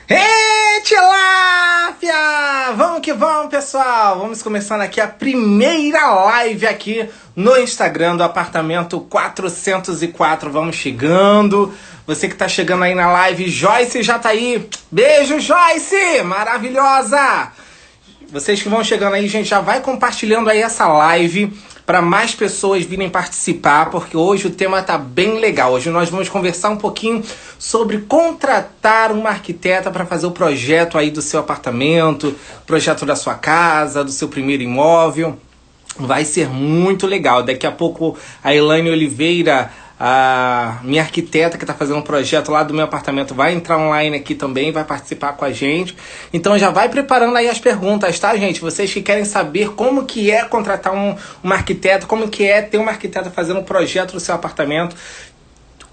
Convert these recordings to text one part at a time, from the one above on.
Ei, tilápia! Vamos que vamos, pessoal! Vamos começando aqui a primeira live aqui no Instagram do apartamento 404. Vamos chegando. Você que tá chegando aí na live, Joyce já tá aí. Beijo, Joyce! Maravilhosa! Vocês que vão chegando aí, gente, já vai compartilhando aí essa live para mais pessoas virem participar, porque hoje o tema tá bem legal. Hoje nós vamos conversar um pouquinho sobre contratar uma arquiteta para fazer o projeto aí do seu apartamento, projeto da sua casa, do seu primeiro imóvel. Vai ser muito legal. Daqui a pouco a Elaine Oliveira, a minha arquiteta que está fazendo um projeto lá do meu apartamento, vai entrar online aqui também, vai participar com a gente. Então já vai preparando aí as perguntas, tá, gente? Vocês que querem saber como que é contratar uma arquiteta, como que é ter uma arquiteta fazendo um projeto do seu apartamento.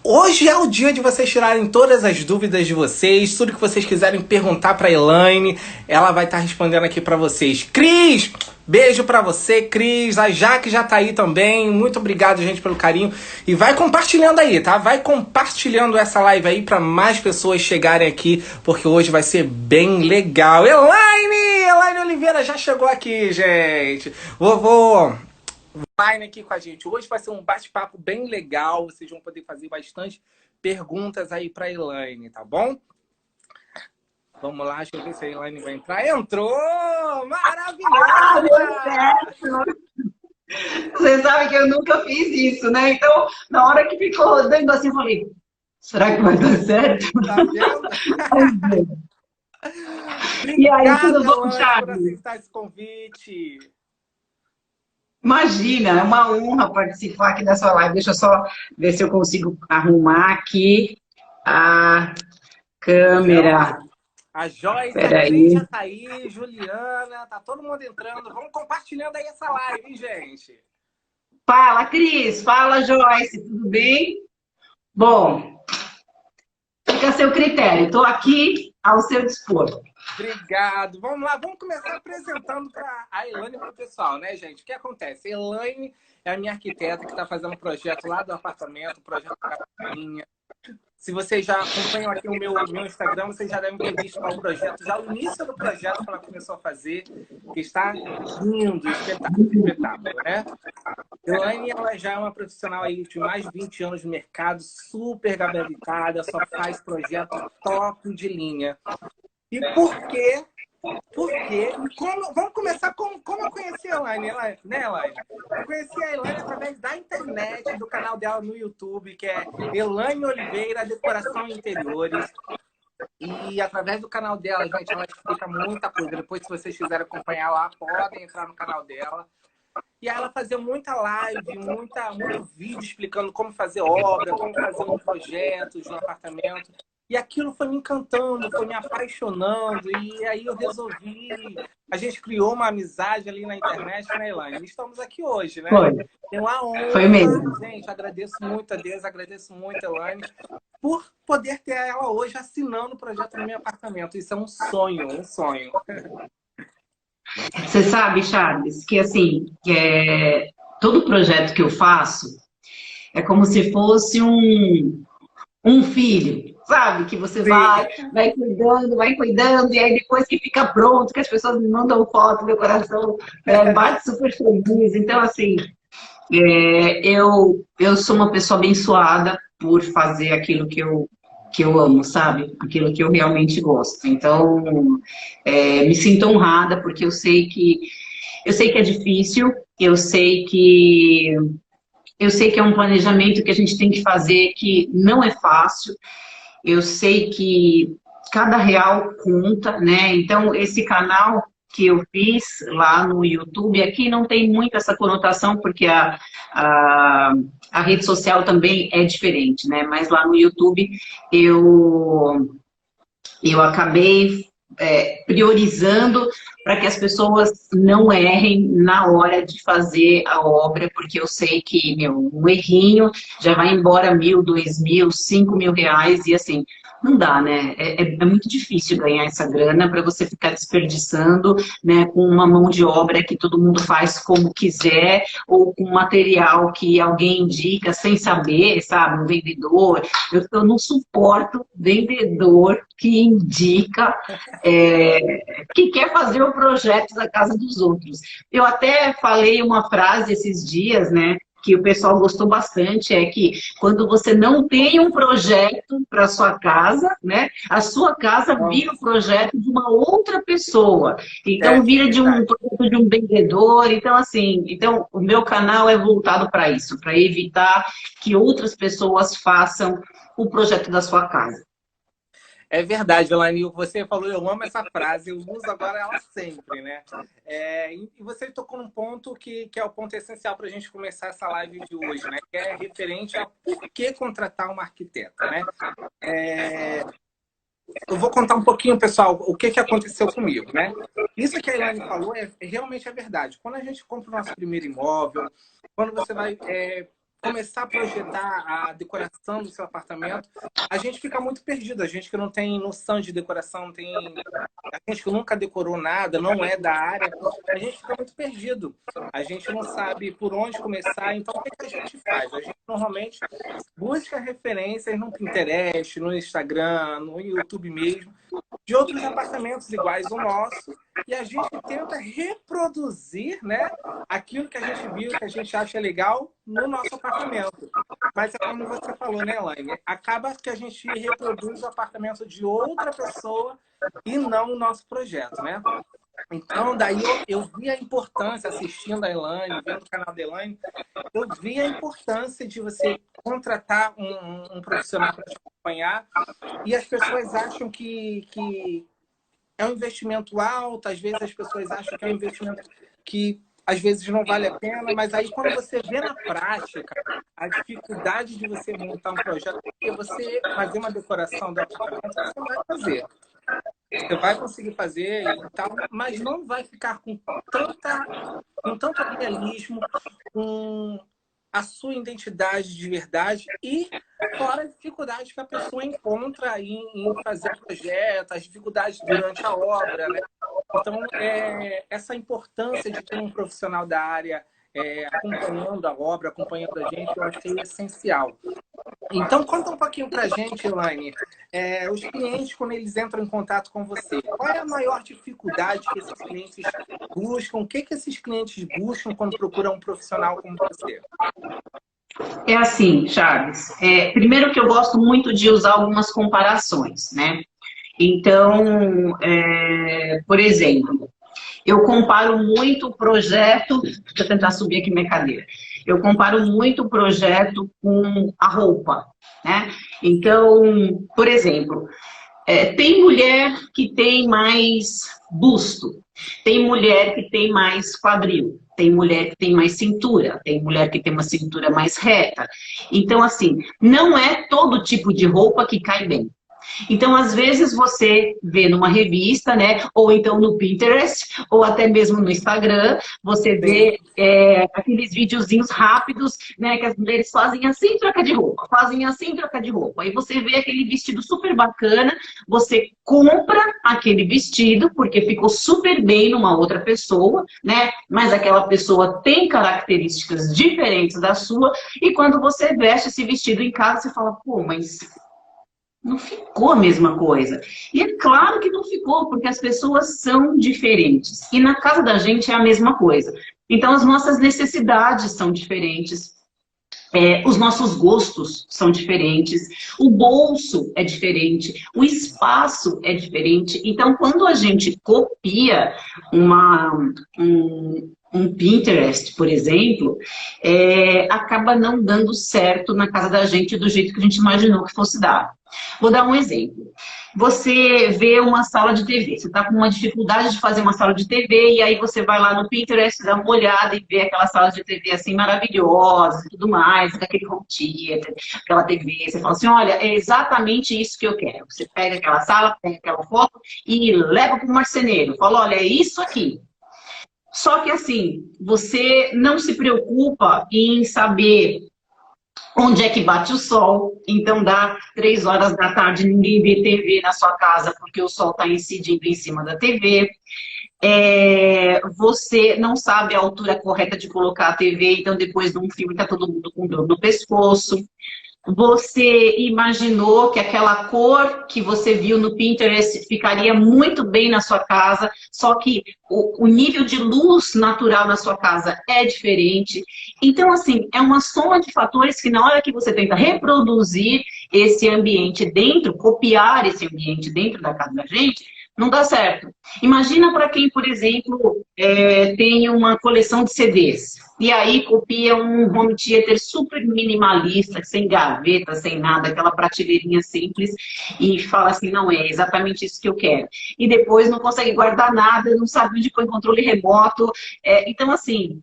Hoje é o dia de vocês tirarem todas as dúvidas de vocês, tudo que vocês quiserem perguntar para a Elaine, ela vai estar respondendo aqui para vocês. Cris, beijo para você, Cris. A Jaque já tá aí também. Muito obrigado, gente, pelo carinho. E vai compartilhando aí, tá? Vai compartilhando essa live aí para mais pessoas chegarem aqui, porque hoje vai ser bem legal. Elaine Oliveira já chegou aqui, gente. Vou online aqui com a gente. Hoje vai ser um bate-papo bem legal. Vocês vão poder fazer bastante perguntas aí para a Elaine, tá bom? Vamos lá, deixa eu ver se a Elaine vai entrar. Entrou! Maravilhosa! Você sabe que eu nunca fiz isso, né? Então, na hora que ficou rodando assim, eu falei, será que vai dar certo? Tá vendo? E aí, tudo bom, Elaine, Charles? por aceitar esse convite. Imagina, é uma honra participar aqui da sua live. Deixa eu só ver se eu consigo arrumar aqui a câmera. A Joyce, Pera a aí. Cris já tá aí, Juliana, tá todo mundo entrando. Vamos compartilhando aí essa live, hein, gente? Fala, Cris. Fala, Joyce. Tudo bem? Bom, fica a seu critério. Estou aqui ao seu dispor. Obrigado. Vamos lá, vamos começar apresentando para a Elaine para o pessoal, né, gente? O que acontece? A Elaine é a minha arquiteta que está fazendo um projeto lá do apartamento, projeto da minha. Se vocês já acompanham aqui o meu Instagram, vocês já devem ter visto o projeto, já o início do projeto que ela começou a fazer, que está lindo, espetáculo, né? Elaine, ela já é uma profissional aí de mais de 20 anos no mercado, super gabaritada, só faz projeto top de linha. E por quê? Por quê? Vamos começar como eu conheci a Elaine, né, Elaine? Eu conheci a Elaine através da internet, do canal dela no YouTube, que é Elaine Oliveira Decoração e Interiores. E através do canal dela, gente, ela explica muita coisa. Depois, se vocês quiserem acompanhar lá, podem entrar no canal dela. E aí ela fazia muita live, muito vídeo explicando como fazer obra, como fazer um projeto de um apartamento. E aquilo foi me encantando, foi me apaixonando. E aí eu resolvi... A gente criou uma amizade ali na internet, né, Elaine? Estamos aqui hoje, né? Foi. É uma honra. Foi mesmo. Gente, agradeço muito a Deus, agradeço muito a Elaine por poder ter ela hoje assinando o projeto no meu apartamento. Isso é um sonho, um sonho. Você sabe, Charles, que assim, todo projeto que eu faço é como se fosse um filho, sabe? Que você vai cuidando, e aí depois que fica pronto, que as pessoas me mandam foto, meu coração bate super feliz. Então, assim, eu sou uma pessoa abençoada por fazer aquilo que eu amo, sabe? Aquilo que eu realmente gosto. Então, me sinto honrada, porque eu sei que é difícil, eu sei que é um planejamento que a gente tem que fazer, que não é fácil. Eu sei que cada real conta, né? Então, esse canal que eu fiz lá no YouTube, aqui não tem muito essa conotação, porque a rede social também é diferente, né? Mas lá no YouTube eu acabei priorizando para que as pessoas não errem na hora de fazer a obra, porque eu sei que um errinho já vai embora 1.000, 2.000, 5.000 reais, e assim, Não dá, né? É muito difícil ganhar essa grana para você ficar desperdiçando, né, com uma mão de obra que todo mundo faz como quiser, ou com material que alguém indica sem saber, sabe? Um vendedor. Eu não suporto vendedor que indica, que quer fazer o projeto da casa dos outros. Eu até falei uma frase esses dias, né? Que o pessoal gostou bastante, é que quando você não tem um projeto para sua casa, né, a sua casa vira o projeto de uma outra pessoa. Então, vira de um projeto de um vendedor. Então, assim, então, o meu canal é voltado para isso, para evitar que outras pessoas façam o projeto da sua casa. É verdade, Elaine, você falou, eu amo essa frase, eu uso agora ela sempre, né? E você tocou num ponto que é o ponto essencial para a gente começar essa live de hoje, né? Que é referente a por que contratar uma arquiteta, né? Eu vou contar um pouquinho, pessoal, o que aconteceu comigo, né? Isso que a Elaine falou realmente é verdade. Quando a gente compra o nosso primeiro imóvel, quando você vai começar a projetar a decoração do seu apartamento, a gente fica muito perdido. A gente que não tem noção de decoração, a gente que nunca decorou nada, não é da área, a gente fica muito perdido. A gente não sabe por onde começar. Então, o que a gente faz? A gente normalmente busca referências no Pinterest, no Instagram, no YouTube mesmo, de outros apartamentos iguais ao nosso, e a gente tenta reproduzir, né, aquilo que a gente viu, que a gente acha legal no nosso apartamento. Mas é como você falou, né, Elaine? Acaba que a gente reproduz o apartamento de outra pessoa e não o nosso projeto, né? Então, daí eu vi a importância, assistindo a Elaine, vendo o canal da Elaine, eu vi a importância de você contratar um profissional para te acompanhar, e as pessoas acham que é um investimento alto, às vezes as pessoas acham que é um investimento que às vezes não vale a pena, mas aí quando você vê na prática a dificuldade de você montar um projeto, porque você fazer uma decoração do apartamento, você vai fazer. Você vai conseguir fazer e tal, mas não vai ficar com tanto realismo, com a sua identidade de verdade e fora as dificuldades que a pessoa encontra em fazer projeto, as dificuldades durante a obra, né? Então, essa importância de ter um profissional da área acompanhando a obra, acompanhando a gente, eu achei essencial. Então, conta um pouquinho para a gente, Elaine, os clientes, quando eles entram em contato com você, qual é a maior dificuldade que esses clientes buscam? O que esses clientes buscam quando procuram um profissional como você? É assim, Charles. Primeiro que eu gosto muito de usar algumas comparações, né? Então, por exemplo, eu comparo muito o projeto... Deixa eu tentar subir aqui minha cadeira. Eu comparo muito o projeto com a roupa, né? Então, por exemplo, tem mulher que tem mais busto, tem mulher que tem mais quadril, tem mulher que tem mais cintura, tem mulher que tem uma cintura mais reta. Então, assim, não é todo tipo de roupa que cai bem. Então, às vezes, você vê numa revista, né? Ou então no Pinterest, ou até mesmo no Instagram, você vê aqueles videozinhos rápidos, né? Que as mulheres fazem assim, troca de roupa. Fazem assim, troca de roupa. Aí você vê aquele vestido super bacana, você compra aquele vestido, porque ficou super bem numa outra pessoa, né? Mas aquela pessoa tem características diferentes da sua, e quando você veste esse vestido em casa, você fala, pô, mas... não ficou a mesma coisa. E é claro que não ficou, porque as pessoas são diferentes. E na casa da gente é a mesma coisa. Então, as nossas necessidades são diferentes. Os nossos gostos são diferentes. O bolso é diferente. O espaço é diferente. Então, quando a gente copia um Pinterest, por exemplo, acaba não dando certo na casa da gente do jeito que a gente imaginou que fosse dar. Vou dar um exemplo. Você vê uma sala de TV, você está com uma dificuldade de fazer uma sala de TV, e aí você vai lá no Pinterest, dá uma olhada e vê aquela sala de TV assim maravilhosa e tudo mais, aquele home theater, aquela TV, você fala assim, olha, é exatamente isso que eu quero. Você pega aquela sala, pega aquela foto e leva para o marceneiro, fala, olha, é isso aqui. Só que assim, você não se preocupa em saber Onde é que bate o sol? Então dá 3 horas da tarde, ninguém vê TV na sua casa porque o sol está incidindo em cima da TV. Você não sabe a altura correta de colocar a TV, então depois de um filme está todo mundo com dor no pescoço. Você imaginou que aquela cor que você viu no Pinterest ficaria muito bem na sua casa, só que o nível de luz natural na sua casa é diferente. Então, assim, é uma soma de fatores que na hora que você tenta reproduzir esse ambiente dentro, copiar esse ambiente dentro da casa da gente, não dá certo. Imagina para quem, por exemplo, tem uma coleção de CDs. E aí copia um home theater super minimalista, sem gaveta, sem nada, aquela prateleirinha simples, e fala assim, não, é exatamente isso que eu quero. E depois não consegue guardar nada, não sabe onde põe controle remoto. Então, assim,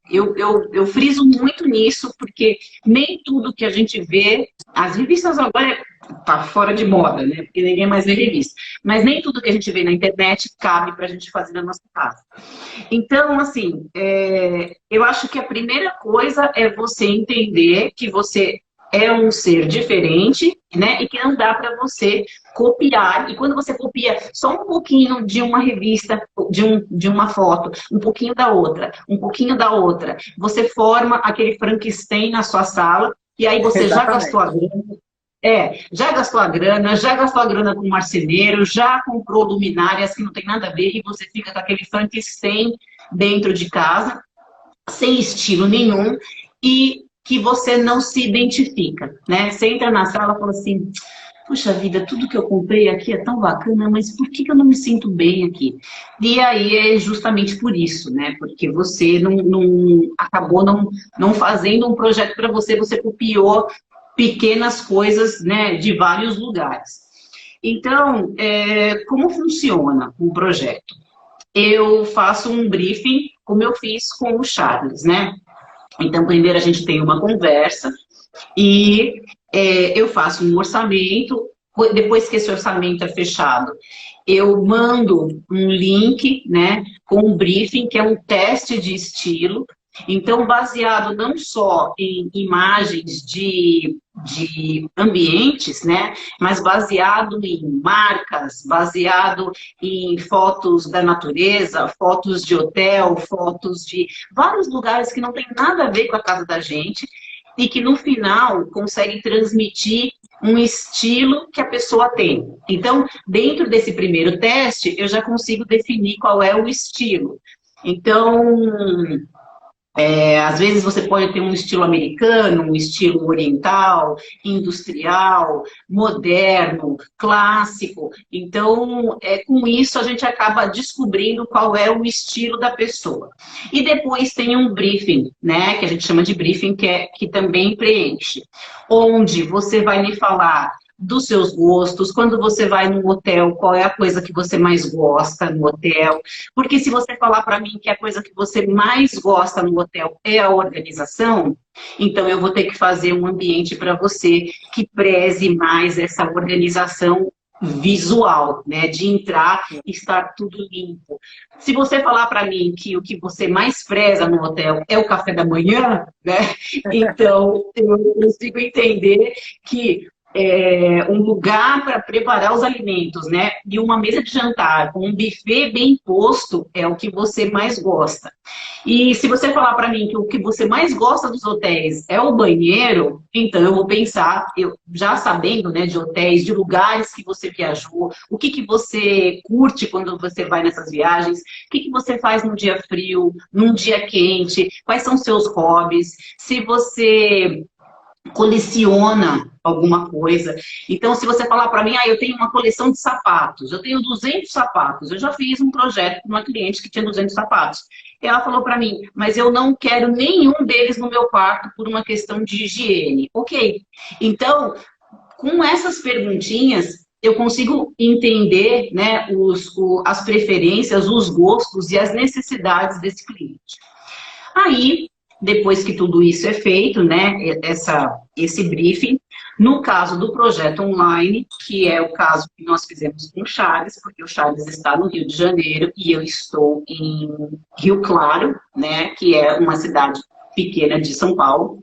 eu friso muito nisso, porque nem tudo que a gente vê, as revistas agora tá fora de moda, né? Porque ninguém mais vê revista. Mas nem tudo que a gente vê na internet cabe para a gente fazer na nossa casa. Então, assim, eu acho que a primeira coisa é você entender que você é um ser diferente, né? E que não dá para você copiar. E quando você copia só um pouquinho de uma revista, de uma foto, um pouquinho da outra, um pouquinho da outra, você forma aquele Frankenstein na sua sala, e aí você já gastou a grana. Já gastou a grana com marceneiro, já comprou luminárias que não tem nada a ver, e você fica com aquele Frankenstein dentro de casa, sem estilo nenhum, e que você não se identifica, né? Você entra na sala e fala assim, puxa vida, tudo que eu comprei aqui é tão bacana, mas por que eu não me sinto bem aqui? E aí é justamente por isso, né? Porque você acabou não fazendo um projeto para você, você copiou pequenas coisas, né, de vários lugares. Então, como funciona um projeto? Eu faço um briefing, como eu fiz com o Charles, né? Então, primeiro a gente tem uma conversa e eu faço um orçamento. Depois que esse orçamento é fechado, eu mando um link, né, com um briefing, que é um teste de estilo. Então, baseado não só em imagens de ambientes, né, mas baseado em marcas, baseado em fotos da natureza, fotos de hotel, fotos de vários lugares que não tem nada a ver com a casa da gente e que no final consegue transmitir um estilo que a pessoa tem. Então, dentro desse primeiro teste, eu já consigo definir qual é o estilo. Então, às vezes você pode ter um estilo americano, um estilo oriental, industrial, moderno, clássico. Então, com isso a gente acaba descobrindo qual é o estilo da pessoa. E depois tem um briefing, né, que a gente chama de briefing, que também preenche, onde você vai me falar dos seus gostos, quando você vai num hotel, qual é a coisa que você mais gosta no hotel, porque se você falar para mim que a coisa que você mais gosta no hotel é a organização, então eu vou ter que fazer um ambiente para você que preze mais essa organização visual, né, de entrar e estar tudo limpo. Se você falar para mim que o que você mais preza no hotel é o café da manhã, né, então eu consigo entender que um lugar para preparar os alimentos, né? E uma mesa de jantar com um buffet bem posto é o que você mais gosta. E se você falar para mim que o que você mais gosta dos hotéis é o banheiro, então eu vou pensar, eu já sabendo, né, de hotéis, de lugares que você viajou, o que você curte quando você vai nessas viagens, o que você faz num dia frio, num dia quente, quais são seus hobbies, se você coleciona alguma coisa. Então, se você falar para mim, eu tenho uma coleção de sapatos, eu tenho 200 sapatos, eu já fiz um projeto com uma cliente que tinha 200 sapatos. E ela falou para mim, mas eu não quero nenhum deles no meu quarto por uma questão de higiene. Ok. Então, com essas perguntinhas, eu consigo entender, né, as preferências, os gostos e as necessidades desse cliente. Aí, depois que tudo isso é feito, né, esse briefing, no caso do projeto online, que é o caso que nós fizemos com o Charles, porque o Charles está no Rio de Janeiro e eu estou em Rio Claro, né, que é uma cidade pequena de São Paulo.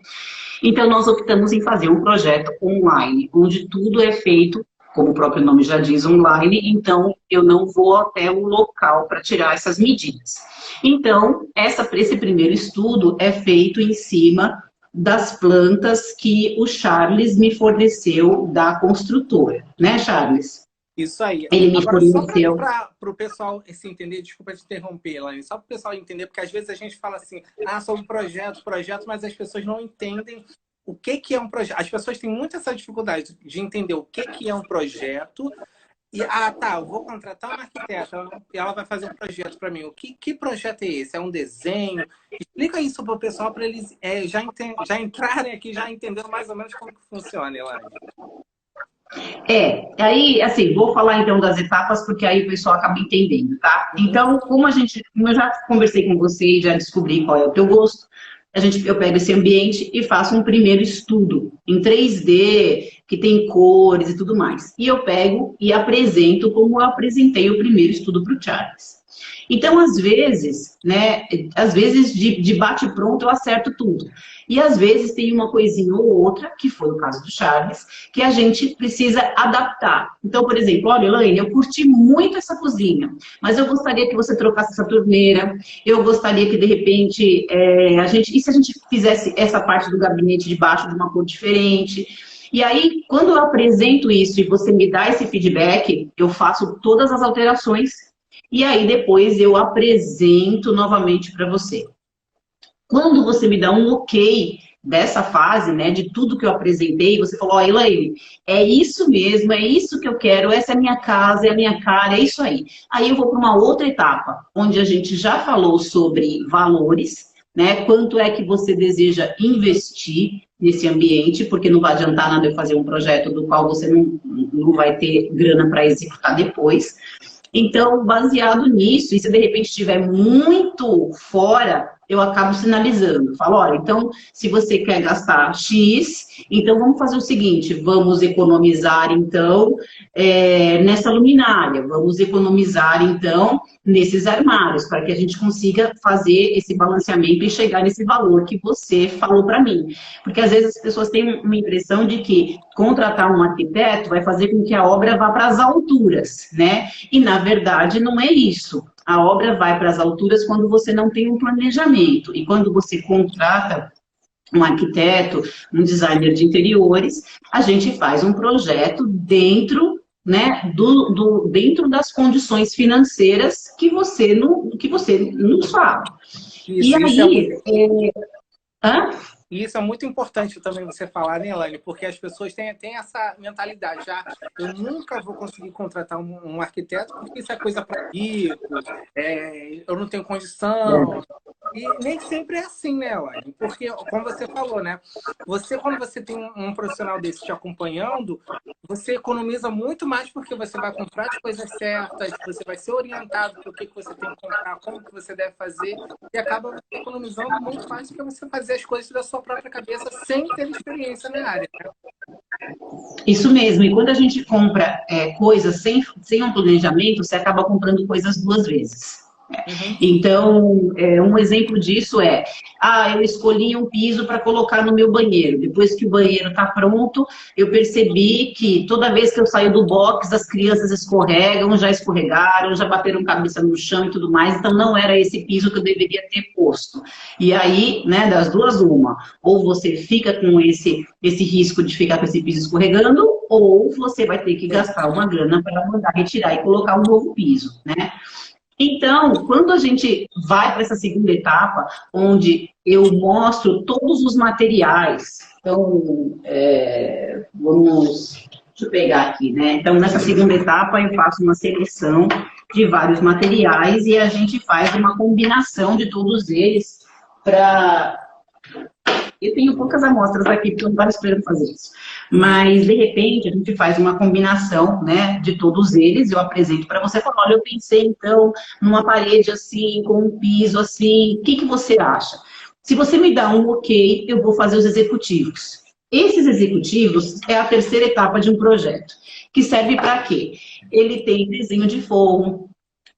Então, nós optamos em fazer um projeto online, onde tudo é feito, como o próprio nome já diz, online, então eu não vou até o local para tirar essas medidas. Então, esse primeiro estudo é feito em cima das plantas que o Charles me forneceu da construtora, né, Charles? Isso aí. Ele me Agora, só forneceu. para o pessoal se entender, desculpa te interromper, Elaine, só para o pessoal entender, porque às vezes a gente fala assim, sobre projeto, mas as pessoas não entendem o que, que é um projeto. As pessoas têm muito essa dificuldade de entender o que, que é um projeto. E, tá, eu vou contratar uma arquiteta e ela vai fazer um projeto para mim. Que projeto é esse? É um desenho? Explica isso para o pessoal, para eles já entrarem aqui, já entendendo mais ou menos como que funciona, Elaine. Aí, assim, vou falar então das etapas, porque aí o pessoal acaba entendendo, tá? Então, como eu já conversei com você e já descobri qual é o teu gosto, eu pego esse ambiente e faço um primeiro estudo em 3D, que tem cores e tudo mais. E eu pego e apresento como eu apresentei o primeiro estudo para o Charles. Então, às vezes, né, de bate-pronto eu acerto tudo. E às vezes tem uma coisinha ou outra, que foi o caso do Charles, que a gente precisa adaptar. Então, por exemplo, olha, Elaine, eu curti muito essa cozinha, mas eu gostaria que você trocasse essa torneira, eu gostaria que, de repente, e se a gente fizesse essa parte do gabinete de baixo de uma cor diferente? E aí, quando eu apresento isso e você me dá esse feedback, eu faço todas as alterações e aí depois eu apresento novamente para você. Quando você me dá um ok dessa fase, né, de tudo que eu apresentei, você falou, ó, Elaine, é isso mesmo, é isso que eu quero, essa é a minha casa, é a minha cara, é isso aí. Aí eu vou para uma outra etapa, onde a gente já falou sobre valores, né, quanto é que você deseja investir nesse ambiente, porque não vai adiantar nada eu fazer um projeto do qual você não vai ter grana para executar depois. Então, baseado nisso, e se de repente estiver muito fora, eu acabo sinalizando. Falo, olha, então, se você quer gastar X, então vamos fazer o seguinte, vamos economizar, então, nessa luminária, vamos economizar, então, nesses armários, para que a gente consiga fazer esse balanceamento e chegar nesse valor que você falou para mim. Porque, às vezes, as pessoas têm uma impressão de que contratar um arquiteto vai fazer com que a obra vá para as alturas, né? E, na verdade, não é isso. A obra vai para as alturas quando você não tem um planejamento. E quando você contrata um arquiteto, um designer de interiores, a gente faz um projeto dentro, né, dentro das condições financeiras que você não sabe. Isso, e aí... Hã? E isso é muito importante também você falar, né, Elaine? Porque as pessoas têm essa mentalidade. Eu nunca vou conseguir contratar um arquiteto porque isso é coisa para rico, eu não tenho condição. E nem sempre é assim, né, Elaine? Porque, como você falou, né? Quando você tem um profissional desse te acompanhando, você economiza muito mais porque você vai comprar as coisas certas, você vai ser orientado para o que você tem que comprar, como que você deve fazer, e acaba economizando muito mais do que você fazer as coisas da sua própria cabeça sem ter experiência na área. Né? Isso mesmo, e quando a gente compra coisas sem um planejamento, você acaba comprando coisas duas vezes. Uhum. Então, um exemplo disso eu escolhi um piso para colocar no meu banheiro. Depois que o banheiro está pronto, eu percebi que toda vez que eu saio do box, as crianças já escorregaram, já bateram cabeça no chão e tudo mais. Então, não era esse piso que eu deveria ter posto. E aí, né, das duas, uma. Ou você fica com esse risco de ficar com esse piso escorregando, ou você vai ter que gastar uma grana para mandar retirar e colocar um novo piso, né? Então, quando a gente vai para essa segunda etapa, onde eu mostro todos os materiais, então, deixa eu pegar aqui, né? Então, nessa segunda etapa, eu faço uma seleção de vários materiais e a gente faz uma combinação de todos eles para... Eu tenho poucas amostras aqui, porque eu não estava esperando fazer isso. Mas, de repente, a gente faz uma combinação, né, de todos eles, eu apresento para você, falo, olha, eu pensei, então, numa parede assim, com um piso assim, o que você acha? Se você me dá um ok, eu vou fazer os executivos. Esses executivos é a terceira etapa de um projeto, que serve para quê? Ele tem desenho de forro,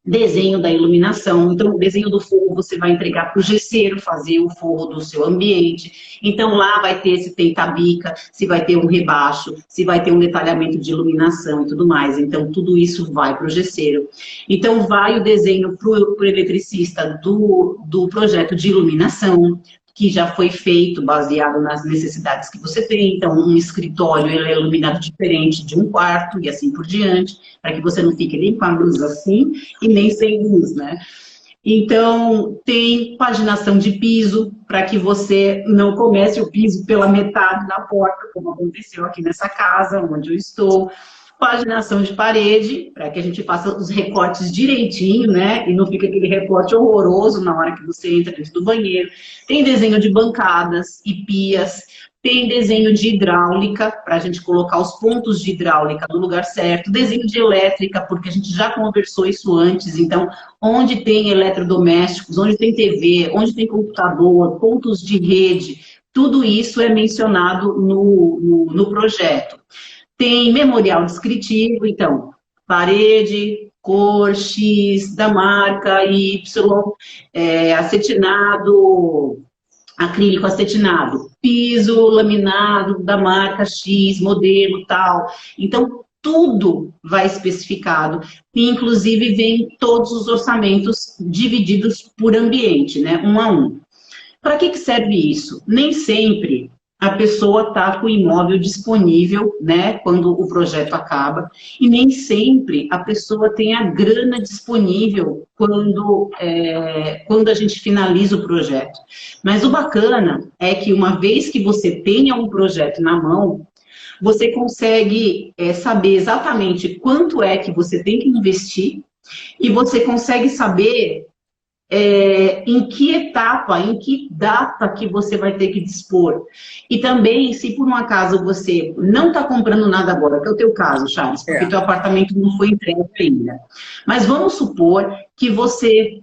desenho da iluminação. Então, o desenho do forro você vai entregar para o gesseiro fazer o forro do seu ambiente. Então, lá vai ter se tem tabica, se vai ter um rebaixo, se vai ter um detalhamento de iluminação e tudo mais. Então, tudo isso vai para o gesseiro. Então, vai o desenho para o eletricista do projeto de iluminação, que já foi feito baseado nas necessidades que você tem. Então, um escritório ele é iluminado diferente de um quarto e assim por diante, para que você não fique nem com a luz assim e nem sem luz, né? Então, tem paginação de piso, para que você não comece o piso pela metade da porta, como aconteceu aqui nessa casa, onde eu estou. Paginação de parede, para que a gente faça os recortes direitinho, né? E não fica aquele recorte horroroso na hora que você entra dentro do banheiro. Tem desenho de bancadas e pias. Tem desenho de hidráulica, para a gente colocar os pontos de hidráulica no lugar certo. Desenho de elétrica, porque a gente já conversou isso antes. Então, onde tem eletrodomésticos, onde tem TV, onde tem computador, pontos de rede, tudo isso é mencionado no projeto. Tem memorial descritivo, então, parede, cor X da marca Y, acetinado, acrílico acetinado, piso laminado da marca X, modelo tal. Então, tudo vai especificado, e inclusive vem todos os orçamentos divididos por ambiente, né, um a um. Para que serve isso? Nem sempre a pessoa está com o imóvel disponível, né, quando o projeto acaba, e nem sempre a pessoa tem a grana disponível quando a gente finaliza o projeto. Mas o bacana é que uma vez que você tenha um projeto na mão, você consegue saber exatamente quanto é que você tem que investir, e você consegue saber em que etapa, em que data que você vai ter que dispor. E também, se por um acaso você não está comprando nada agora, que é o teu caso, Charles, porque teu apartamento não foi entregue ainda. Mas vamos supor que você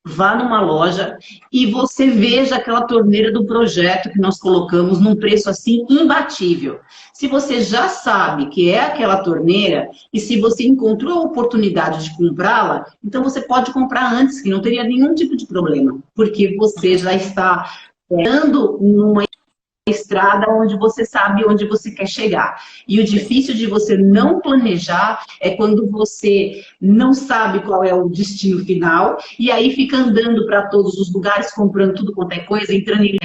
vá numa loja e você veja aquela torneira do projeto que nós colocamos num preço assim imbatível. Se você já sabe que é aquela torneira e se você encontrou a oportunidade de comprá-la, então você pode comprar antes, que não teria nenhum tipo de problema, porque você já está andando numa estrada onde você sabe onde você quer chegar. E o difícil de você não planejar é quando você não sabe qual é o destino final e aí fica andando para todos os lugares, comprando tudo quanto é coisa, entrando em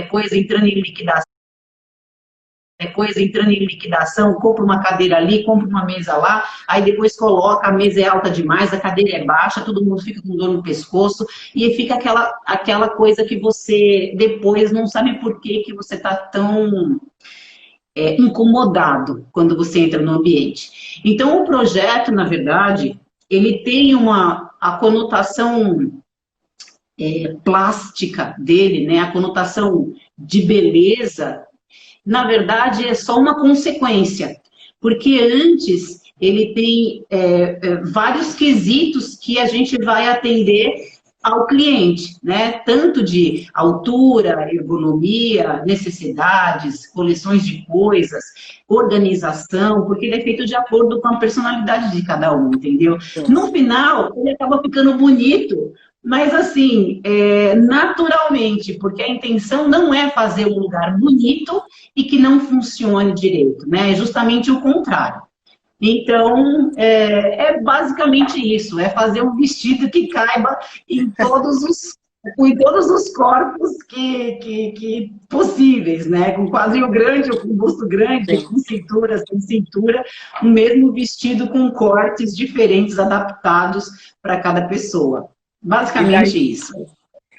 liquidação, compra uma cadeira ali, compra uma mesa lá, aí depois coloca, a mesa é alta demais, a cadeira é baixa, todo mundo fica com dor no pescoço, e aí fica aquela coisa que você depois não sabe por que você está tão incomodado quando você entra no ambiente. Então, o projeto, na verdade, ele tem a conotação plástica dele, né, a conotação de beleza, na verdade, é só uma consequência, porque antes ele tem vários quesitos que a gente vai atender ao cliente, né? Tanto de altura, ergonomia, necessidades, coleções de coisas, organização, porque ele é feito de acordo com a personalidade de cada um, entendeu? No final, ele acaba ficando bonito, mas assim, naturalmente, porque a intenção não é fazer um lugar bonito e que não funcione direito, né? É justamente o contrário. Então, é basicamente isso, é fazer um vestido que caiba em todos os corpos que possíveis, né? Com quadril grande ou com busto grande, com cintura, sem cintura, o mesmo vestido com cortes diferentes, adaptados para cada pessoa. Basicamente isso.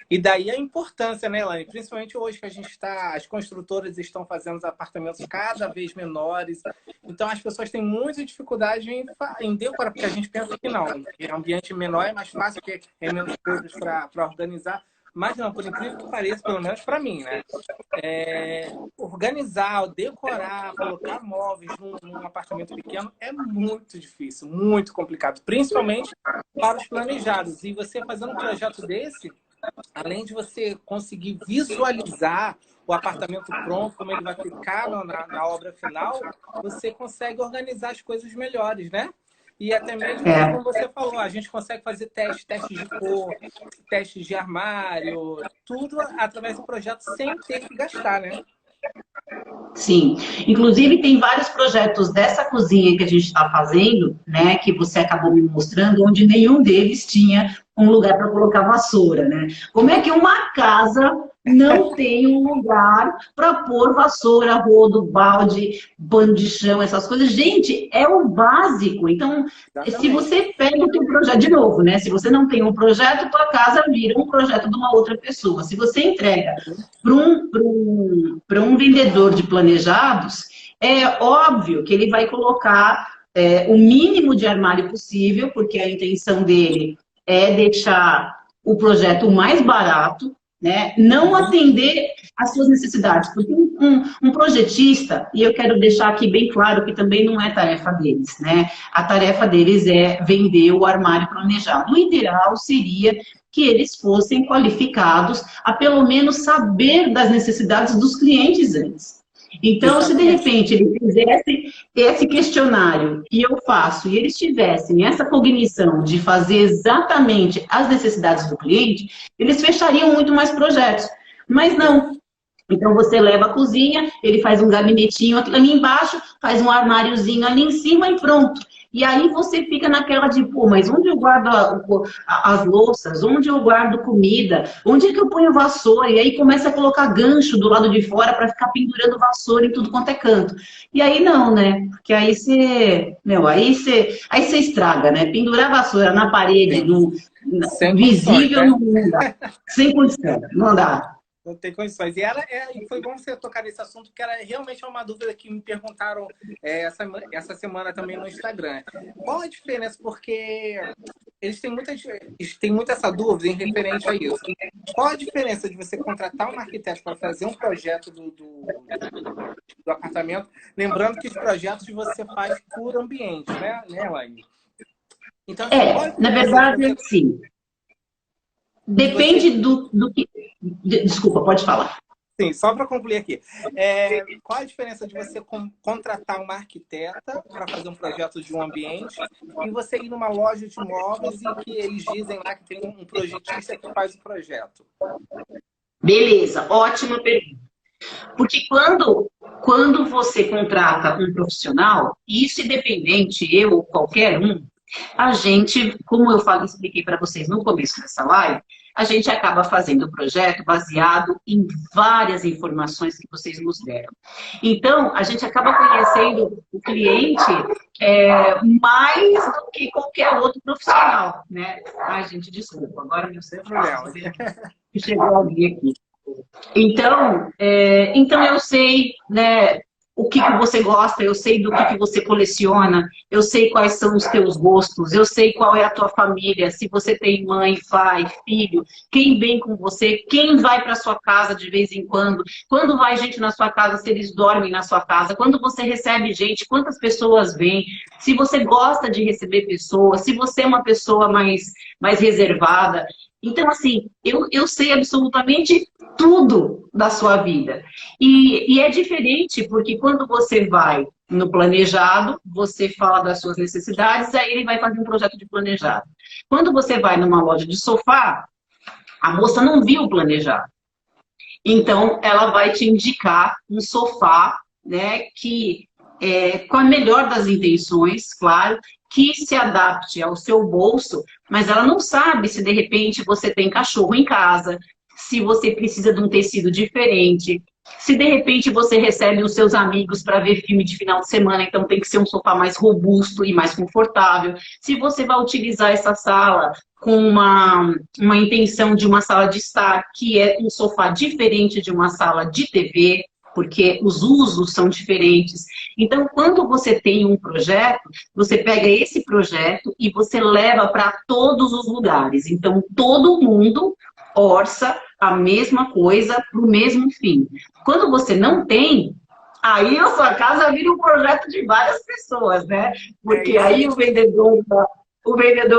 E daí a importância, né, Elaine? Principalmente hoje que as construtoras estão fazendo os apartamentos cada vez menores. Então as pessoas têm muita dificuldade em decorar, porque a gente pensa que não, que ambiente menor é mais fácil, porque tem menos coisas para organizar. Mas não, por incrível que pareça, pelo menos para mim, né? Organizar, decorar, colocar móveis num apartamento pequeno é muito difícil, muito complicado, principalmente para os planejados. E você fazendo um projeto desse, além de você conseguir visualizar o apartamento pronto, como ele vai ficar na obra final, você consegue organizar as coisas melhores, né? E até mesmo, É. como você falou, a gente consegue fazer testes de cor, testes de armário, tudo através do projeto sem ter que gastar, né? Sim, inclusive tem vários projetos dessa cozinha que a gente está fazendo, né, que você acabou me mostrando, onde nenhum deles tinha um lugar para colocar vassoura, né? Como é que uma casa não tem um lugar para pôr vassoura, rodo, balde, pano de chão, essas coisas? Gente, é o básico. Então, se Exatamente. você pega o teu projeto, de novo, né? Se você não tem um projeto, tua casa vira um projeto de uma outra pessoa. Se você entrega para um vendedor de planejados, é óbvio que ele vai colocar o mínimo de armário possível, porque a intenção dele é deixar o projeto o mais barato, né? Não atender às suas necessidades, porque um projetista, e eu quero deixar aqui bem claro que também não é tarefa deles, né? A tarefa deles é vender o armário planejado. O ideal seria que eles fossem qualificados a pelo menos saber das necessidades dos clientes antes. Então, se de Exatamente. repente ele fizesse esse questionário que eu faço e eles tivessem essa cognição de fazer exatamente as necessidades do cliente, eles fechariam muito mais projetos. Mas não. Então, você leva a cozinha, ele faz um gabinetinho ali embaixo, faz um armáriozinho ali em cima e pronto. E aí você fica naquela de, pô, mas onde eu guardo as louças? Onde eu guardo comida? Onde é que eu ponho vassoura? E aí começa a colocar gancho do lado de fora para ficar pendurando vassoura em tudo quanto é canto. E aí não, né? Porque aí você, meu, aí você estraga, né? Pendurar vassoura na parede, Sim, sem condições, visível, né? não dá. Sem condição, não dá. Não tem condições. E foi bom você tocar nesse assunto, porque era realmente uma dúvida que me perguntaram essa semana também no Instagram. Qual a diferença? Porque eles têm muito essa dúvida em referente a isso. Qual a diferença de você contratar um arquiteto para fazer um projeto do apartamento? Lembrando que os projetos você faz por ambiente, né, Elaine? Então, assim, qual a Na diferença verdade, sim. de você Depende do que. Desculpa, pode falar. Sim, só para concluir aqui. Qual a diferença de você contratar uma arquiteta para fazer um projeto de um ambiente e você ir numa loja de imóveis e que eles dizem lá que tem um projetista que faz o projeto? Beleza, ótima pergunta. Porque quando você contrata um profissional, isso independente, eu ou qualquer um, a gente, como eu falei, expliquei para vocês no começo dessa live, a gente acaba fazendo o projeto baseado em várias informações que vocês nos deram. Então, a gente acaba conhecendo o cliente mais do que qualquer outro profissional, né? Ai, gente, desculpa, agora meu celular chegou alguém aqui. Então eu sei, né, o que você gosta, eu sei do que você coleciona, eu sei quais são os teus gostos, eu sei qual é a tua família, se você tem mãe, pai, filho, quem vem com você, quem vai para sua casa de vez em quando vai gente na sua casa, se eles dormem na sua casa, quando você recebe gente, quantas pessoas vêm, se você gosta de receber pessoas, se você é uma pessoa mais reservada. Então, assim, eu sei absolutamente tudo da sua vida. E é diferente, porque quando você vai no planejado, você fala das suas necessidades, aí ele vai fazer um projeto de planejado. Quando você vai numa loja de sofá, a moça não viu o planejado. Então, ela vai te indicar um sofá, né, que com a melhor das intenções, claro, que se adapte ao seu bolso, mas ela não sabe se de repente você tem cachorro em casa, se você precisa de um tecido diferente, se de repente você recebe os seus amigos para ver filme de final de semana, então tem que ser um sofá mais robusto e mais confortável. Se você vai utilizar essa sala com uma intenção de uma sala de estar, que é um sofá diferente de uma sala de TV, porque os usos são diferentes. Então, quando você tem um projeto, você pega esse projeto e você leva para todos os lugares. Então, todo mundo orça a mesma coisa para o mesmo fim. Quando você não tem, aí a sua casa vira um projeto de várias pessoas, né? Porque aí o vendedor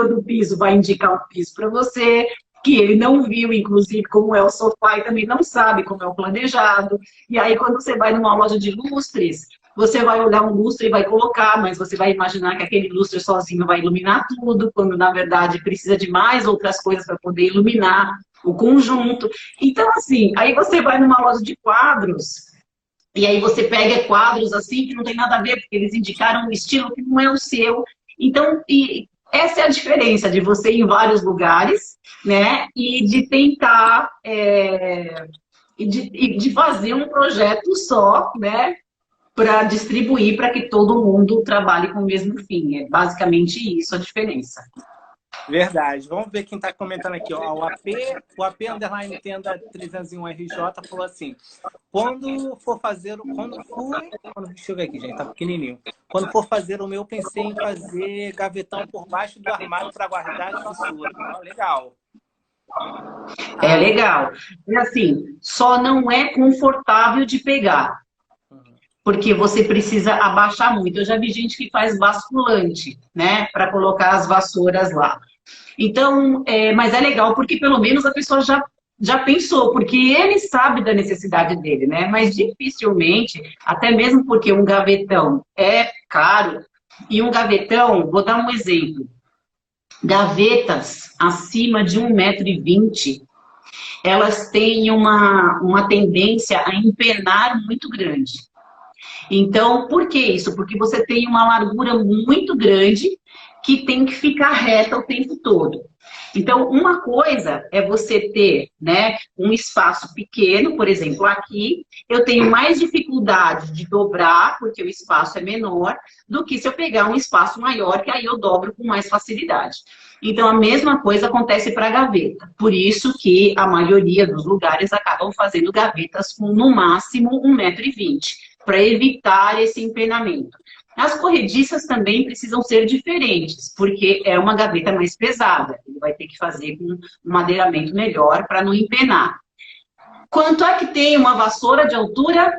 do piso vai indicar um piso para você, que ele não viu, inclusive, como é o sofá e também não sabe como é o planejado. E aí, quando você vai numa loja de lustres, você vai olhar um lustre e vai colocar, mas você vai imaginar que aquele lustre sozinho vai iluminar tudo, quando na verdade precisa de mais outras coisas para poder iluminar o conjunto. Então, assim, aí você vai numa loja de quadros, e aí você pega quadros assim que não tem nada a ver, porque eles indicaram um estilo que não é o seu. Então, essa é a diferença de você ir em vários lugares, né? E de tentar de fazer um projeto só, né? Para distribuir para que todo mundo trabalhe com o mesmo fim. É basicamente isso a diferença. Verdade. Vamos ver quem está comentando aqui. Ó. O AP Underline Tenda 301 RJ falou assim: deixa eu ver aqui, gente, tá pequenininho. Quando for fazer o meu, eu pensei em fazer gavetão por baixo do armário para guardar as fissuras. Oh, legal. É legal. E assim, só não é confortável de pegar, porque você precisa abaixar muito. Eu já vi gente que faz basculante, né, para colocar as vassouras lá. Então, mas é legal porque pelo menos a pessoa já pensou, porque ele sabe da necessidade dele, né? Mas dificilmente, até mesmo porque um gavetão é caro, e um gavetão, vou dar um exemplo, gavetas acima de 1,20 m, elas têm uma tendência a empenar muito grande. Então, por que isso? Porque você tem uma largura muito grande que tem que ficar reta o tempo todo. Então, uma coisa é você ter, né, um espaço pequeno, por exemplo, aqui, eu tenho mais dificuldade de dobrar, porque o espaço é menor, do que se eu pegar um espaço maior, que aí eu dobro com mais facilidade. Então, a mesma coisa acontece para a gaveta. Por isso que a maioria dos lugares acabam fazendo gavetas com, no máximo, 1,20 m, para evitar esse empenamento. As corrediças também precisam ser diferentes, porque é uma gaveta mais pesada. Ele vai ter que fazer com um madeiramento melhor para não empenar. Quanto é que tem uma vassoura de altura?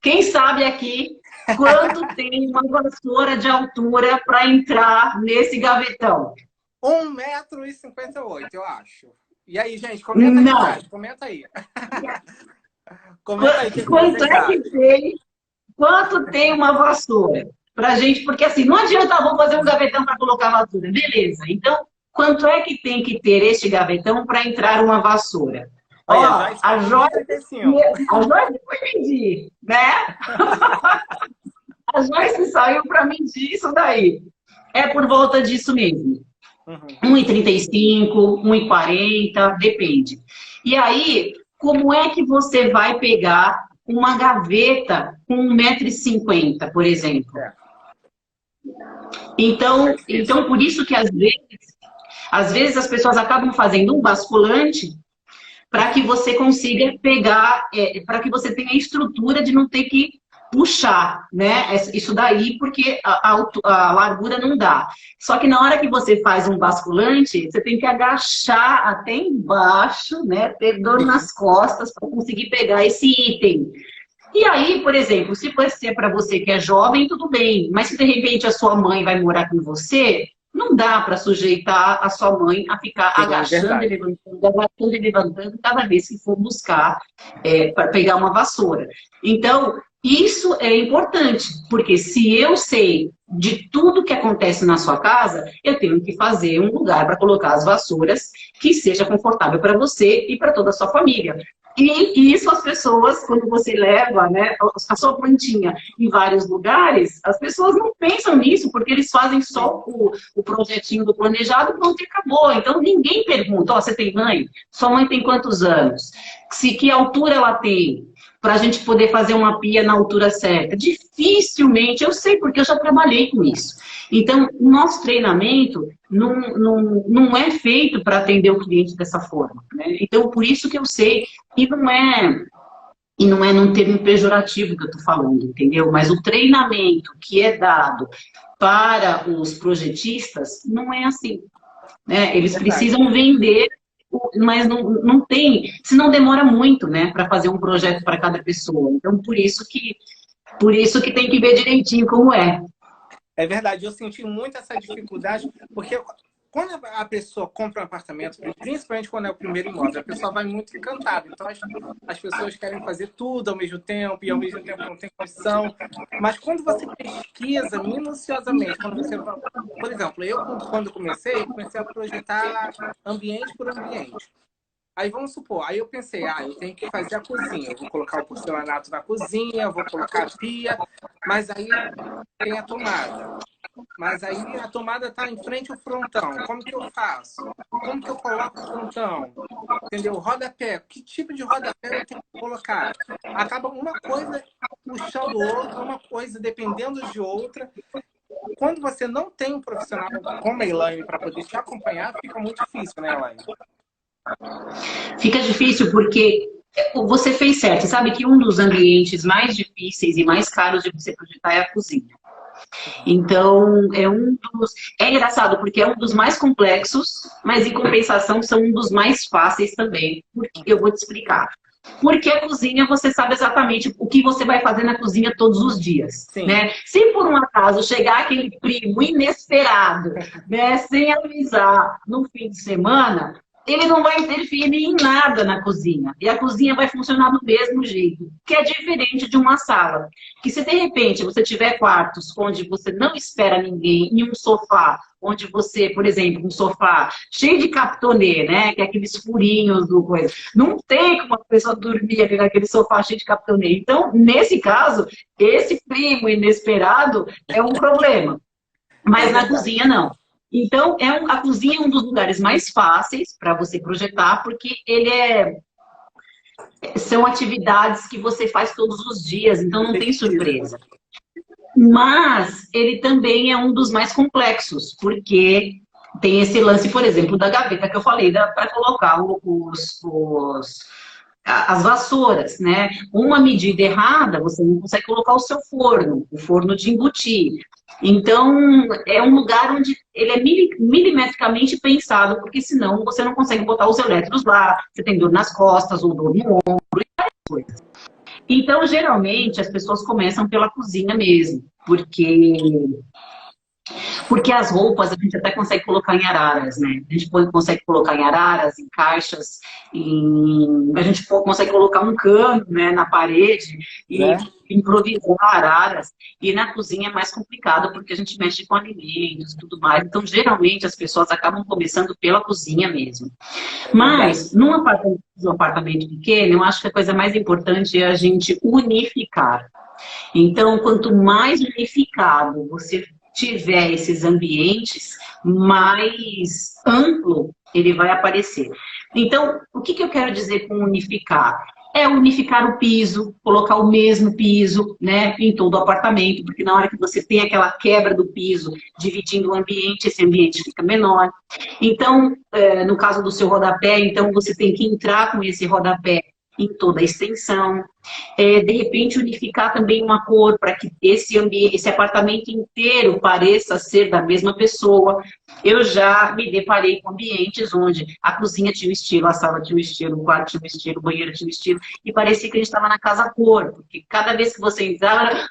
Quem sabe aqui quanto tem uma vassoura de altura para entrar nesse gavetão? 1,58 m, eu acho. E aí, gente, comenta aí, Não. gente, comenta aí. Comenta aí, Quanto é que tem? Quanto tem uma vassoura? Pra gente, porque assim, não adianta, vou fazer um gavetão para colocar vassoura. Beleza, então, quanto é que tem que ter este gavetão para entrar uma vassoura? Olha, a Joyce foi medir, né? A Joyce saiu para medir isso daí. É por volta disso mesmo. 1,35 m, 1,40 m, depende. E aí, como é que você vai pegar uma gaveta com 1,50 m, por exemplo? Então, por isso que às vezes as pessoas acabam fazendo um basculante para que você consiga pegar, para que você tenha a estrutura de não ter que puxar, né? Isso daí, porque a largura não dá. Só que na hora que você faz um basculante, você tem que agachar até embaixo, né? Ter dor nas costas para conseguir pegar esse item. E aí, por exemplo, se for ser para você que é jovem, tudo bem. Mas se de repente a sua mãe vai morar com você, não dá para sujeitar a sua mãe a ficar agachando e levantando cada vez que for buscar para pegar uma vassoura. Então, isso é importante, porque se eu sei de tudo que acontece na sua casa, eu tenho que fazer um lugar para colocar as vassouras que seja confortável para você e para toda a sua família. E isso as pessoas, quando você leva, né, a sua plantinha em vários lugares, as pessoas não pensam nisso, porque eles fazem só o projetinho do planejado, pronto, e acabou. Então ninguém pergunta, você tem mãe? Sua mãe tem quantos anos? Que altura ela tem? Para a gente poder fazer uma pia na altura certa. Dificilmente, eu sei, porque eu já trabalhei com isso. Então, o nosso treinamento não é feito para atender o cliente dessa forma, né? Então, por isso que eu sei, e não é num termo pejorativo que eu estou falando, entendeu? Mas o treinamento que é dado para os projetistas não é assim, né? Eles precisam vender, mas não tem, senão demora muito, né, para fazer um projeto para cada pessoa. Então, por isso que tem que ver direitinho como é. É verdade, eu senti muito essa dificuldade, porque quando a pessoa compra um apartamento, principalmente quando é o primeiro imóvel, a pessoa vai muito encantada. Então, as pessoas querem fazer tudo ao mesmo tempo e ao mesmo tempo não tem condição. Mas quando você pesquisa minuciosamente, quando você, por exemplo, eu quando comecei a projetar ambiente por ambiente. Aí vamos supor, aí eu pensei, eu tenho que fazer a cozinha, eu vou colocar o porcelanato na cozinha, eu vou colocar a pia, mas aí tem a tomada. Mas aí a tomada está em frente ao frontão. Como que eu faço? Como que eu coloco o frontão? Entendeu? Rodapé. Que tipo de rodapé eu tenho que colocar? Acaba uma coisa puxando outra, uma coisa dependendo de outra. Quando você não tem um profissional como a Elaine para poder te acompanhar, fica muito difícil, né, Elaine? Fica difícil porque você fez certo. Você sabe que um dos ambientes mais difíceis e mais caros de você projetar é a cozinha. Então, é engraçado, porque é um dos mais complexos, mas em compensação são um dos mais fáceis também. Porque eu vou te explicar. Porque a cozinha, você sabe exatamente o que você vai fazer na cozinha todos os dias, né? Se por um acaso chegar aquele primo inesperado, né, sem avisar, no fim de semana, ele não vai interferir em nada na cozinha. E a cozinha vai funcionar do mesmo jeito, que é diferente de uma sala. Que se de repente você tiver quartos onde você não espera ninguém, e um sofá, onde você, por exemplo, um sofá cheio de captonê, né? Que é aqueles furinhos do coisa. Não tem como a pessoa dormir ali naquele sofá cheio de captonê. Então, nesse caso, esse primo inesperado é um problema. Mas na cozinha, não. Então, a cozinha é um dos lugares mais fáceis para você projetar, porque são atividades que você faz todos os dias, então não tem surpresa. Mas ele também é um dos mais complexos, porque tem esse lance, por exemplo, da gaveta que eu falei, para colocar as vassouras, né? Uma medida errada, você não consegue colocar o seu forno, o forno de embutir. Então, é um lugar onde ele é milimetricamente pensado, porque senão você não consegue botar os elétrons lá, você tem dor nas costas ou dor no ombro e várias coisas. Então, geralmente, as pessoas começam pela cozinha mesmo, porque as roupas a gente até consegue colocar em araras, né? A gente consegue colocar em araras, em caixas, a gente consegue colocar um cano, né, na parede e improvisar araras. E na cozinha é mais complicado porque a gente mexe com alimentos e tudo mais. Então, geralmente, as pessoas acabam começando pela cozinha mesmo. Mas, num apartamento pequeno, eu acho que a coisa mais importante é a gente unificar. Então, quanto mais unificado você tiver esses ambientes, mais amplo ele vai aparecer. Então, o que eu quero dizer com unificar? É unificar o piso, colocar o mesmo piso, né, em todo o apartamento, porque na hora que você tem aquela quebra do piso, dividindo o ambiente, esse ambiente fica menor. Então, no caso do seu rodapé, então você tem que entrar com esse rodapé em toda a extensão. De repente, unificar também uma cor para que esse apartamento inteiro pareça ser da mesma pessoa. Eu já me deparei com ambientes onde a cozinha tinha um estilo, a sala tinha um estilo, o quarto tinha um estilo, o banheiro tinha um estilo, e parecia que a gente estava na casa cor, porque cada vez que você entrava era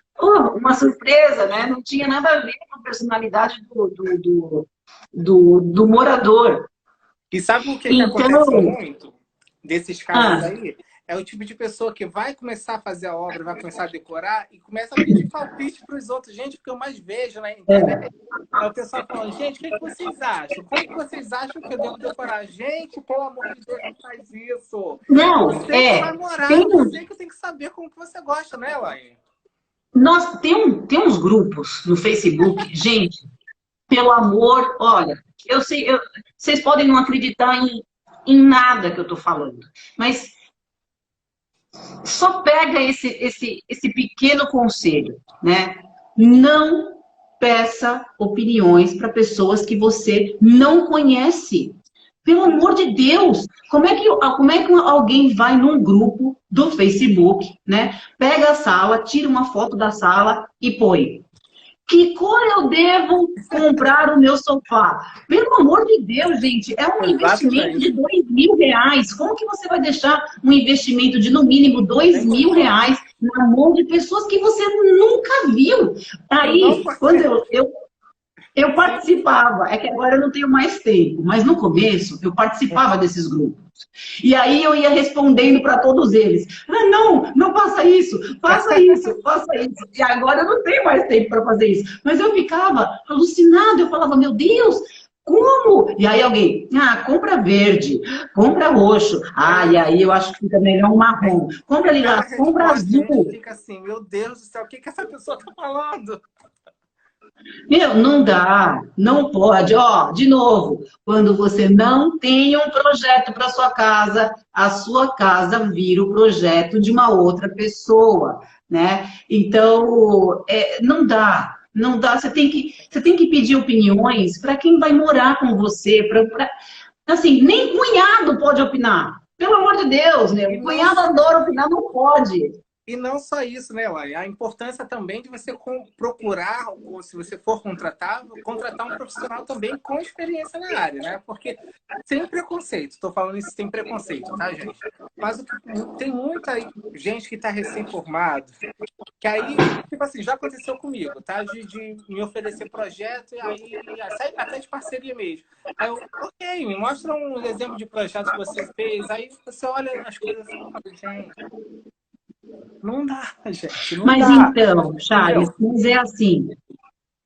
uma surpresa, né? Não tinha nada a ver com a personalidade do morador. E sabe o que acontece muito desses casos aí? É o tipo de pessoa que vai começar a fazer a obra, vai começar a decorar e começa a pedir palpite para os outros. Gente, o que eu mais vejo na internet é o pessoal falando, gente, o que vocês acham? Como que vocês acham que eu devo decorar? Gente, pelo amor de Deus, não faz isso. Não, você que vai morar, você que tem que saber como que você gosta, né, Elaine? Tem uns grupos no Facebook, gente, pelo amor, olha, eu sei, vocês podem não acreditar em nada que eu estou falando, mas só pega esse pequeno conselho, né? Não peça opiniões para pessoas que você não conhece. Pelo amor de Deus, como é que alguém vai num grupo do Facebook, né? Pega a sala, tira uma foto da sala e põe. Que cor eu devo comprar o meu sofá? Pelo amor de Deus, gente, é um investimento de R$2.000. Como que você vai deixar um investimento de, no mínimo, R$2.000 na mão de pessoas que você nunca viu? Aí, quando eu Eu participava, é que agora eu não tenho mais tempo, mas no começo eu participava desses grupos. E aí eu ia respondendo para todos eles: ah, não, não faça isso, faça isso, faça isso. E agora eu não tenho mais tempo para fazer isso. Mas eu ficava alucinada, eu falava: meu Deus, como? E aí alguém: ah, compra verde, compra roxo. Ah, e aí eu acho que fica melhor um marrom. Compra Cada lilás, compra resposta a gente azul. fica assim, meu Deus do céu, o que que essa pessoa tá falando? Meu, não dá, não pode. Ó, de novo, quando você não tem um projeto para sua casa, a sua casa vira o projeto de uma outra pessoa, né? Então, não dá, não dá. Você tem que pedir opiniões para quem vai morar com você, assim, nem cunhado pode opinar. Pelo amor de Deus, né? E O não cunhado adora opinar, não pode. E não só isso, né, Lai? A importância também de você procurar, ou se você for contratar um profissional também com experiência na área, né? Porque sem preconceito, estou falando isso sem preconceito, tá, gente? Mas tem muita gente que está recém-formado, que aí, tipo assim, já aconteceu comigo, tá? De me oferecer projeto e aí até de parceria mesmo. Aí eu, ok, me mostra um exemplo de projeto que você fez, aí você olha as coisas e fala, gente. Não dá, gente, não Mas dá. então, Charles, Entendeu? mas é assim.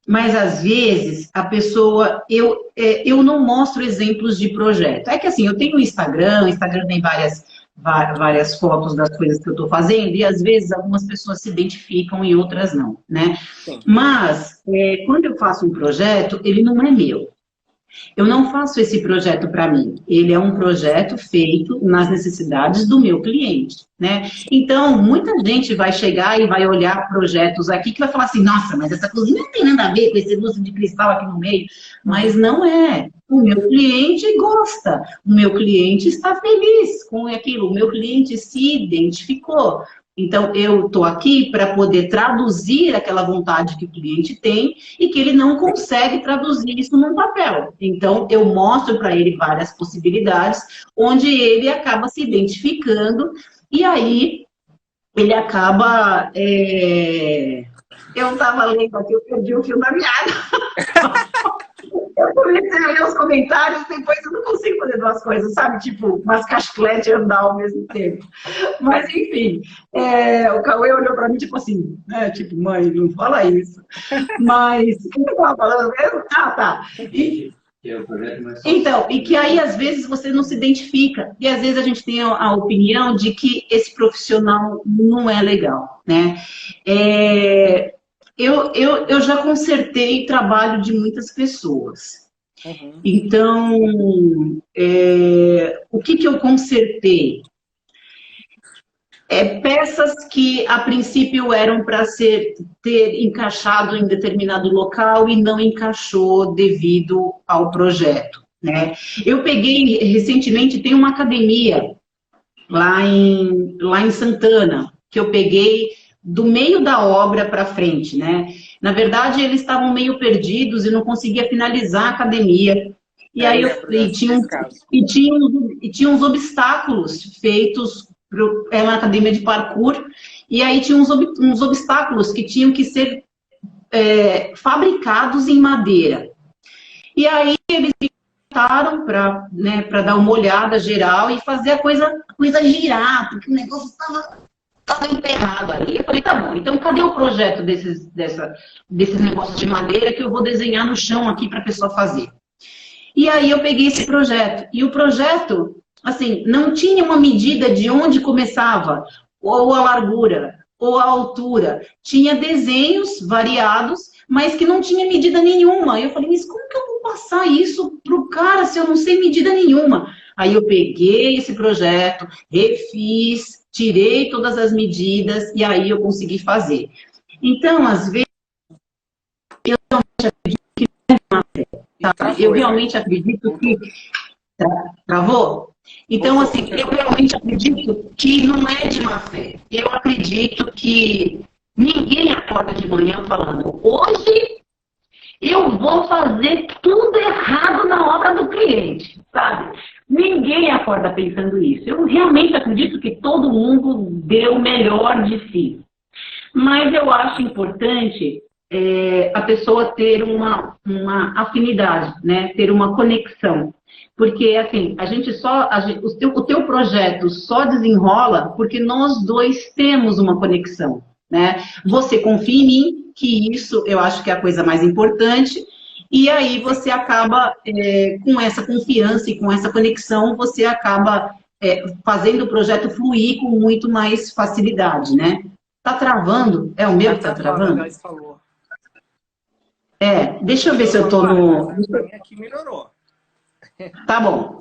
Mas às vezes a pessoa, eu não mostro exemplos de projeto. É que assim, eu tenho o Instagram tem várias fotos das coisas que eu estou fazendo, e às vezes algumas pessoas se identificam e outras não, né? Sim. Mas quando eu faço um projeto, ele não é meu. Eu não faço esse projeto para mim. Ele é um projeto feito nas necessidades do meu cliente, né? Então, muita gente vai chegar e vai olhar projetos aqui que vai falar assim: nossa, mas essa cozinha não tem nada a ver com esse lustre de cristal aqui no meio. Mas Uhum. não é. O meu cliente gosta, o meu cliente está feliz com aquilo, o meu cliente se identificou. Então, eu estou aqui para poder traduzir aquela vontade que o cliente tem e que ele não consegue traduzir isso num papel. Então, eu mostro para ele várias possibilidades, onde ele acaba se identificando, e aí ele acaba. Eu estava lendo aqui, eu perdi o fio da meada. Eu comecei a ler os comentários, depois eu não consigo fazer duas coisas, sabe? Tipo, mascar chiclete e andar ao mesmo tempo. Mas, enfim, o Cauê olhou para mim, tipo assim, né? Tipo, mãe, não fala isso. Mas, o que eu estava falando mesmo? Ah, tá. Então, e que aí, às vezes, você não se identifica. E, às vezes, a gente tem a opinião de que esse profissional não é legal, né? Eu já consertei trabalho de muitas pessoas. Uhum. Então, o que eu consertei? Peças que a princípio eram para ter encaixado em determinado local e não encaixou devido ao projeto, né? Eu peguei recentemente, tem uma academia lá em Santana, que eu peguei do meio da obra para frente, né? Na verdade, eles estavam meio perdidos e não conseguia finalizar a academia. E Eu aí lembro tinha, desse caso. tinha uns obstáculos feitos é uma academia de parkour, e aí tinha uns obstáculos que tinham que ser fabricados em madeira. E aí eles tentaram para dar uma olhada geral e fazer a coisa girar, porque o negócio estava emperrado ali. Eu falei, tá bom, então cadê o projeto desses negócios de madeira que eu vou desenhar no chão aqui para a pessoa fazer? E aí eu peguei esse projeto. E o projeto, assim, não tinha uma medida de onde começava, ou a largura, ou a altura. Tinha desenhos variados, mas que não tinha medida nenhuma. Eu falei, mas como que eu vou passar isso para o cara se eu não sei medida nenhuma? Aí eu peguei esse projeto, refiz, tirei todas as medidas e aí eu consegui fazer. Então, às vezes, eu realmente acredito que... Travou? Então, assim, eu realmente acredito que não é de má fé. Eu acredito que ninguém acorda de manhã falando, hoje eu vou fazer tudo errado na obra do cliente, sabe? Ninguém acorda pensando isso. Eu realmente acredito que todo mundo deu o melhor de si. Mas eu acho importante a pessoa ter uma afinidade, né? Ter uma conexão. Porque, assim, o teu projeto só desenrola porque nós dois temos uma conexão, né? Você confia em mim, que isso eu acho que é a coisa mais importante, e aí você acaba, com essa confiança e com essa conexão, você acaba fazendo o projeto fluir com muito mais facilidade, né? Tá travando? É o meu que tá travando? Já falou. Deixa eu ver se eu tô no... Aqui melhorou. Tá bom.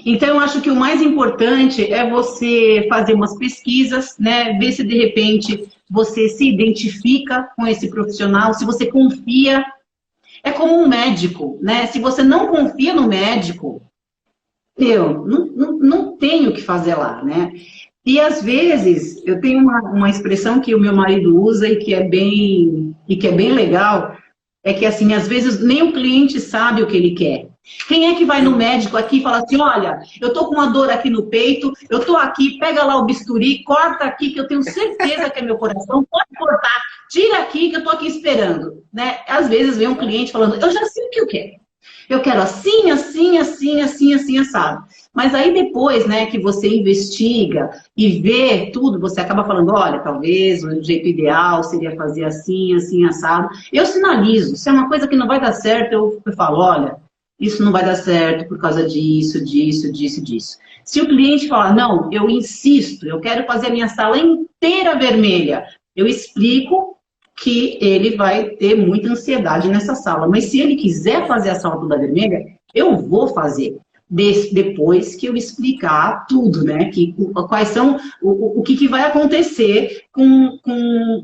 Então, eu acho que o mais importante é você fazer umas pesquisas, né? Ver se, de repente, você se identifica com esse profissional, se você confia. É como um médico, né? Se você não confia no médico, não tem o que fazer lá, né? E, às vezes, eu tenho uma expressão que o meu marido usa e que é bem legal, é que, assim, às vezes, nem o cliente sabe o que ele quer. Quem é que vai no médico aqui e fala assim, olha, eu tô com uma dor aqui no peito, eu tô aqui, pega lá o bisturi, corta aqui, que eu tenho certeza que é meu coração, pode cortar, tira aqui que eu tô aqui esperando, né? Às vezes vem um cliente falando, eu já sei o que eu quero. Eu quero assim, assim, assim, assim, assim, assado. Mas aí depois, né, que você investiga e vê tudo, você acaba falando, olha, talvez o jeito ideal seria fazer assim, assim, assado. Eu sinalizo, se é uma coisa que não vai dar certo, eu falo, olha, isso não vai dar certo por causa disso, disso, disso, disso. Se o cliente falar, não, eu insisto, eu quero fazer a minha sala inteira vermelha, eu explico que ele vai ter muita ansiedade nessa sala. Mas se ele quiser fazer a sala toda vermelha, eu vou fazer. Depois que eu explicar tudo, né? Quais são, o que vai acontecer com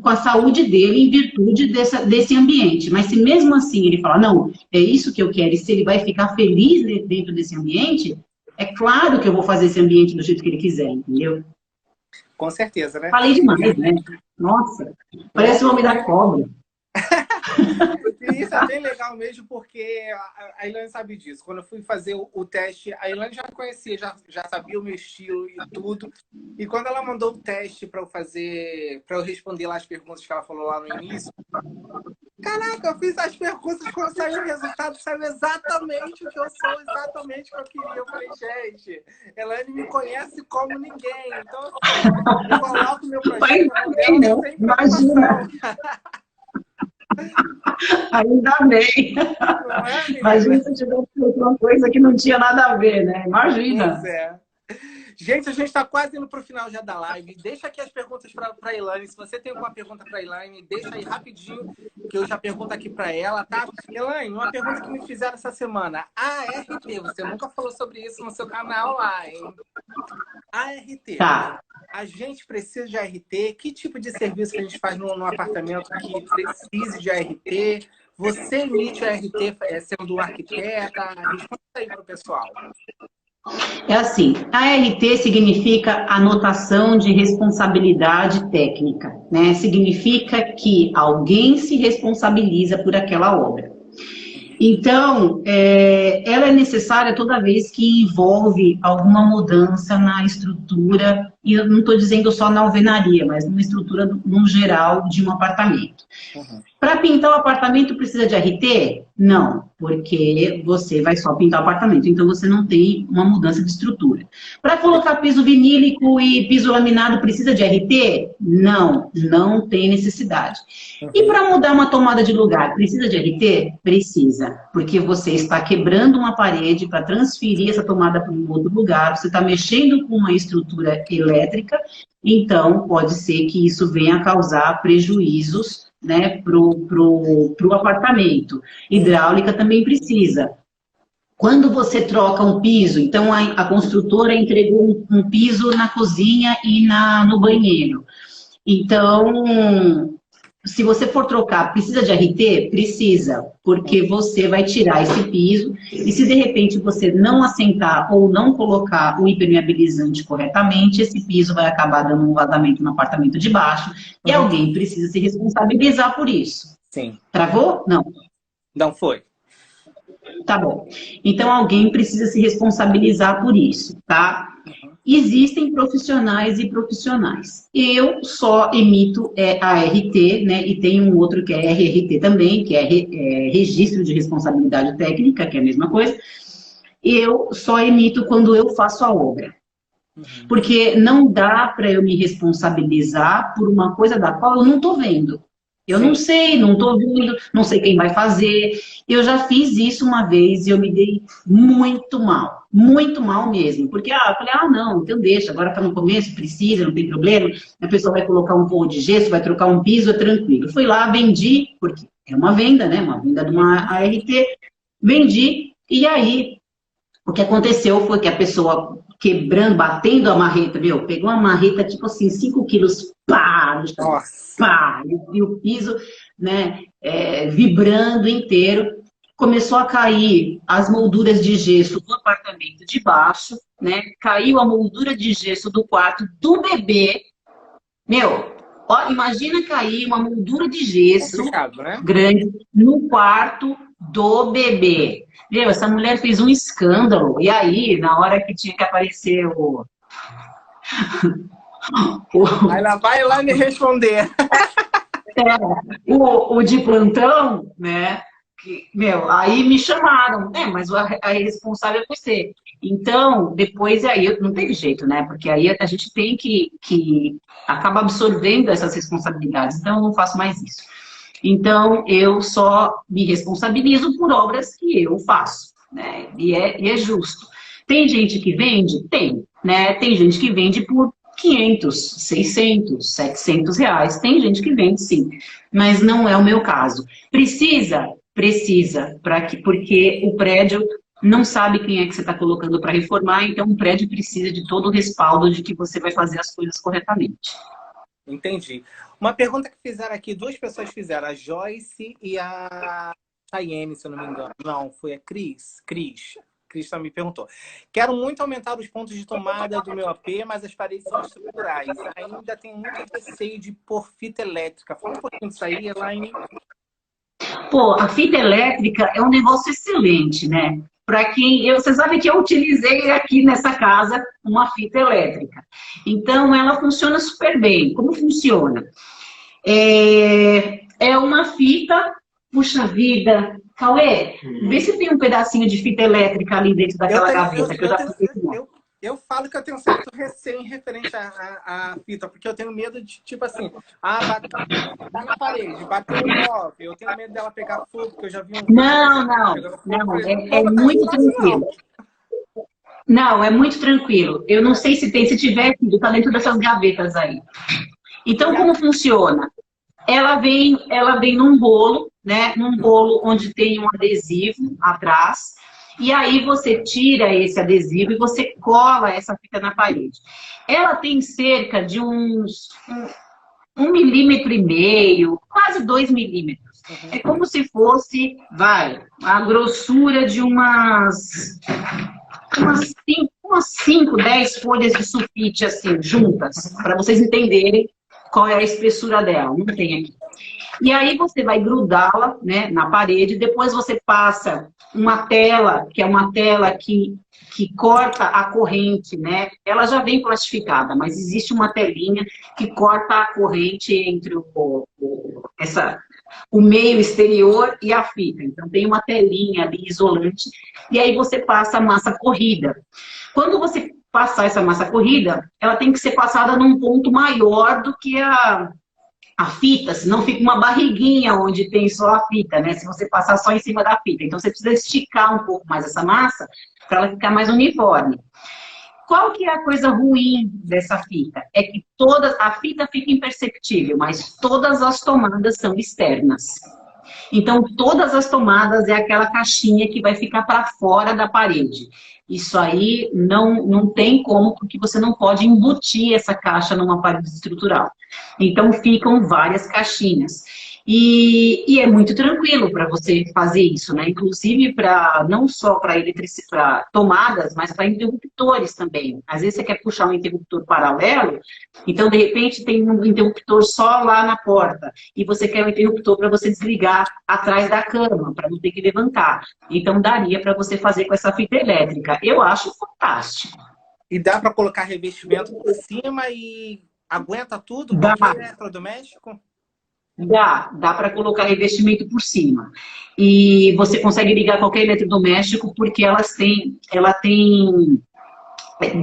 a saúde dele em virtude desse ambiente. Mas se mesmo assim ele falar, não, é isso que eu quero, e se ele vai ficar feliz dentro desse ambiente, é claro que eu vou fazer esse ambiente do jeito que ele quiser, entendeu? Com certeza, né? Falei demais, né? Nossa, parece o homem da cobra. E isso é bem legal mesmo, porque a Ilane sabe disso. Quando eu fui fazer o teste, a Ilane já me conhecia, já sabia o meu estilo e tudo. E quando ela mandou o teste para eu fazer, para eu responder lá as perguntas que ela falou lá no início, caraca, eu fiz as perguntas, quando saiu o resultado, saiu exatamente o que eu sou, exatamente o que eu queria. Eu falei, gente, Elaine me conhece como ninguém. Então, eu coloco meu projeto na mão dela sem preocupação. Ainda bem. Não é, Imagina se eu tivesse feito uma coisa que não tinha nada a ver, né? Imagina. Pois é. Gente, a gente está quase indo para o final já da live. Deixa aqui as perguntas para a Elaine. Se você tem alguma pergunta para a Elaine, deixa aí rapidinho, que eu já pergunto aqui para ela, tá? Elaine, uma pergunta que me fizeram essa semana. ART, você nunca falou sobre isso no seu canal lá, hein? ART. Tá. A gente precisa de ART? Que tipo de serviço que a gente faz no apartamento que precise de ART? Você emite ART sendo arquiteta? Responda aí para o pessoal. É assim, ART significa anotação de responsabilidade técnica, né? Significa que alguém se responsabiliza por aquela obra. Então, ela é necessária toda vez que envolve alguma mudança na estrutura, e eu não estou dizendo só na alvenaria, mas numa estrutura no geral de um apartamento. Uhum. Para pintar o apartamento precisa de RT? Não, porque você vai só pintar o apartamento, então você não tem uma mudança de estrutura. Para colocar piso vinílico e piso laminado precisa de RT? Não, não tem necessidade. E para mudar uma tomada de lugar, precisa de RT? Precisa, porque você está quebrando uma parede para transferir essa tomada para um outro lugar, você está mexendo com uma estrutura elétrica, então pode ser que isso venha a causar prejuízos, né, pro apartamento. Hidráulica também precisa. Quando você troca um piso, então a construtora entregou um piso na cozinha e no banheiro. Então, se você for trocar, precisa de RT? Precisa, porque você vai tirar esse piso e se de repente você não assentar ou não colocar o impermeabilizante corretamente, esse piso vai acabar dando um vazamento no apartamento de baixo e alguém precisa se responsabilizar por isso. Sim. Travou? Não. Não foi. Tá bom. Então alguém precisa se responsabilizar por isso, tá? Existem profissionais e profissionais. Eu só emito ART, né? E tem um outro que é RRT também, que é Registro de Responsabilidade Técnica, que é a mesma coisa. Eu só emito quando eu faço a obra. Porque não dá para eu me responsabilizar por uma coisa da qual eu não estou vendo. Eu não sei, não estou vendo, não sei quem vai fazer. Eu já fiz isso uma vez e eu me dei muito mal mesmo. Porque, eu falei, não, então deixa, agora está no começo, precisa, não tem problema. A pessoa vai colocar um forro de gesso, vai trocar um piso, é tranquilo. Fui lá, vendi, porque é uma venda, né? Uma venda de uma ART, vendi, e aí o que aconteceu foi que a pessoa quebrando, batendo a marreta, pegou uma marreta tipo assim, 5 quilos, pá, no chão, pá, e o piso, né, vibrando inteiro. Começou a cair as molduras de gesso do apartamento de baixo, né, caiu a moldura de gesso do quarto do bebê. Imagina cair uma moldura de gesso grande no quarto do bebê. Essa mulher fez um escândalo. E aí, na hora que tinha que aparecer Aí ela vai lá me responder. O de plantão, né? Aí me chamaram, mas a responsável é você. Então, depois aí não teve jeito, né? Porque aí a gente tem que acaba absorvendo essas responsabilidades. Então, eu não faço mais isso. Então, eu só me responsabilizo por obras que eu faço, né? E é justo. Tem gente que vende? Tem, né? Tem gente que vende por 500, 600, 700 reais. Tem gente que vende, sim. Mas não é o meu caso. Precisa, porque o prédio não sabe quem é que você está colocando para reformar, então o prédio precisa de todo o respaldo de que você vai fazer as coisas corretamente. Entendi. Uma pergunta que fizeram aqui, duas pessoas fizeram, a Joyce e a Chayenne, se eu não me engano. Não, foi a Cris. Cris também me perguntou. Quero muito aumentar os pontos de tomada do meu AP, mas as paredes são estruturais. Ainda tenho muito receio de pôr fita elétrica. Fala um pouquinho disso aí, Elaine. A fita elétrica é um negócio excelente, né? Para quem... Você sabe que eu utilizei aqui nessa casa uma fita elétrica. Então, ela funciona super bem. Como funciona? É uma fita... Puxa vida... Cauê, vê se tem um pedacinho de fita elétrica ali dentro daquela gaveta que eu já fiz. Eu falo que eu tenho um certo receio referente à fita, porque eu tenho medo de, tipo assim, bater na parede, bater no móvel, eu tenho medo dela pegar fogo, porque eu já vi um... Não, é muito tranquilo. Não, é muito tranquilo. Eu não sei se tem, se tiver, tá dentro dessas gavetas aí. Então, como funciona? Ela vem num bolo, né? Num bolo onde tem um adesivo atrás. E aí você tira esse adesivo e você cola essa fita na parede. Ela tem cerca de uns 1,5 milímetro, quase 2 milímetros. É como se fosse, a grossura de umas 5, 10 folhas de sulfite, assim, juntas, para vocês entenderem qual é a espessura dela. Não tem aqui. E aí você vai grudá-la, né, na parede, depois você passa uma tela, que é uma tela que corta a corrente, né? Ela já vem plastificada, mas existe uma telinha que corta a corrente entre o meio exterior e a fita. Então tem uma telinha ali isolante, e aí você passa a massa corrida. Quando você passar essa massa corrida, ela tem que ser passada num ponto maior do que a fita, senão fica uma barriguinha onde tem só a fita, né? Se você passar só em cima da fita. Então, você precisa esticar um pouco mais essa massa para ela ficar mais uniforme. Qual que é a coisa ruim dessa fita? É que a fita fica imperceptível, mas todas as tomadas são externas. Então, todas as tomadas é aquela caixinha que vai ficar para fora da parede. Isso aí não tem como, porque você não pode embutir essa caixa numa parede estrutural. Então, ficam várias caixinhas. E é muito tranquilo para você fazer isso, né? Inclusive, não só para tomadas, mas para interruptores também. Às vezes você quer puxar um interruptor paralelo, então, de repente, tem um interruptor só lá na porta, e você quer um interruptor para você desligar atrás da cama, para não ter que levantar. Então, daria para você fazer com essa fita elétrica. Eu acho fantástico. E dá para colocar revestimento por cima e aguenta tudo? Dá, Qualquer eletrodoméstico? dá para colocar revestimento por cima. E você consegue ligar qualquer eletrodoméstico porque ela tem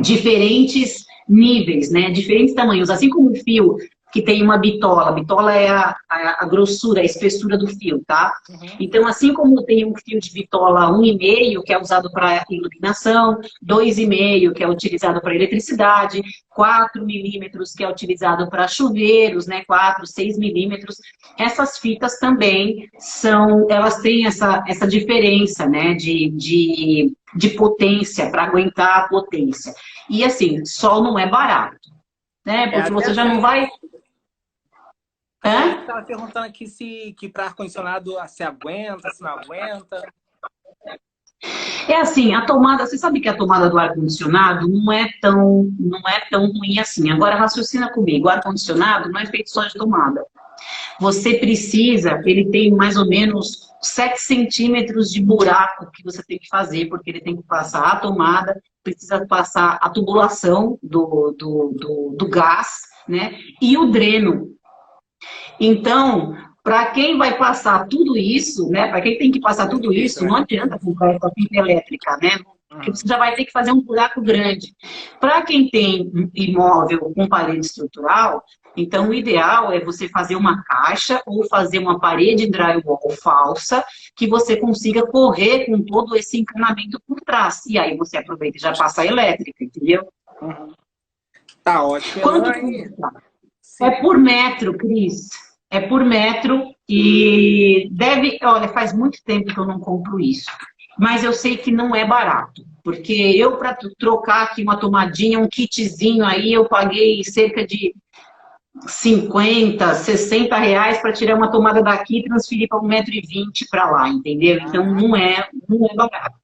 diferentes níveis, né? Diferentes tamanhos. Assim como o fio que tem uma bitola. A bitola é a grossura, a espessura do fio, tá? Uhum. Então, assim como tem um fio de bitola 1,5, que é usado para iluminação, 2,5, que é utilizado para eletricidade, 4 milímetros, que é utilizado para chuveiros, né? 4, 6 milímetros. Essas fitas também elas têm essa diferença, né? De potência, para aguentar a potência. E assim, sol não é barato, né? É, Porque até você já não vai. até Hã? estava perguntando aqui se que para ar-condicionado se aguenta, se não aguenta. É assim, a tomada, você sabe que a tomada do ar-condicionado não é tão ruim assim. Agora raciocina comigo, o ar-condicionado não é feito só de tomada. Você precisa, ele tem mais ou menos 7 centímetros de buraco que você tem que fazer, porque ele tem que passar a tomada, precisa passar a tubulação do gás, né? E o dreno. Então, para quem vai passar tudo isso, né? Para quem tem que passar Muito tudo difícil, isso, né? não adianta comprar essa fita elétrica, né? Porque Uhum. você já vai ter que fazer um buraco grande. Para quem tem um imóvel com parede estrutural, então o ideal é você fazer uma caixa ou fazer uma parede drywall falsa que você consiga correr com todo esse encanamento por trás. E aí você aproveita e já passa a elétrica, entendeu? Uhum. Tá ótimo. Quanto Elaine, custa? É sim. por metro, Cris. É por metro e deve. Olha, faz muito tempo que eu não compro isso. Mas eu sei que não é barato. Porque eu, para trocar aqui uma tomadinha, um kitzinho aí, eu paguei cerca de 50, 60 reais para tirar uma tomada daqui e transferir para 1,20 m para lá, entendeu? Então Ah, não é barato.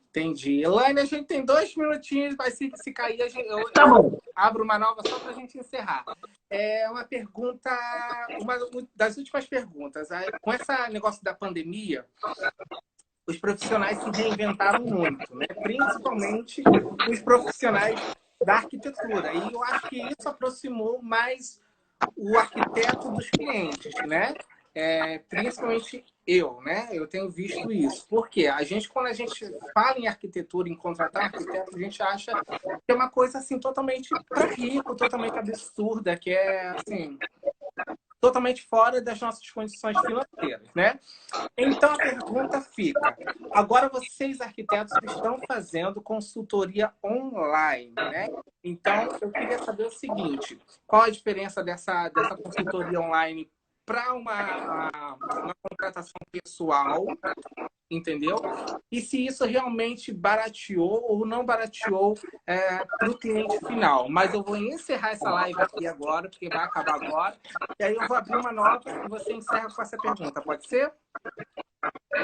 entendi. Elaine, a gente tem 2 minutinhos, mas se cair, Tá eu bom. abro uma nova só para a gente encerrar. É uma pergunta, uma das últimas perguntas. Com esse negócio da pandemia, os profissionais se reinventaram muito, né? Principalmente os profissionais da arquitetura. E eu acho que isso aproximou mais o arquiteto dos clientes, né? Principalmente eu, né? Eu tenho visto isso. Porque quando a gente fala em arquitetura, em contratar um arquiteto, a gente acha que é uma coisa assim totalmente para rico, totalmente absurda, que é assim totalmente fora das nossas condições financeiras, né? Então a pergunta fica: agora vocês arquitetos estão fazendo consultoria online, né? Então eu queria saber o seguinte: qual a diferença dessa consultoria online para uma contratação pessoal, entendeu? E se isso realmente barateou ou não barateou para o cliente final. Mas eu vou encerrar essa live aqui agora, porque vai acabar agora. E aí eu vou abrir uma nova e você encerra com essa pergunta, pode ser?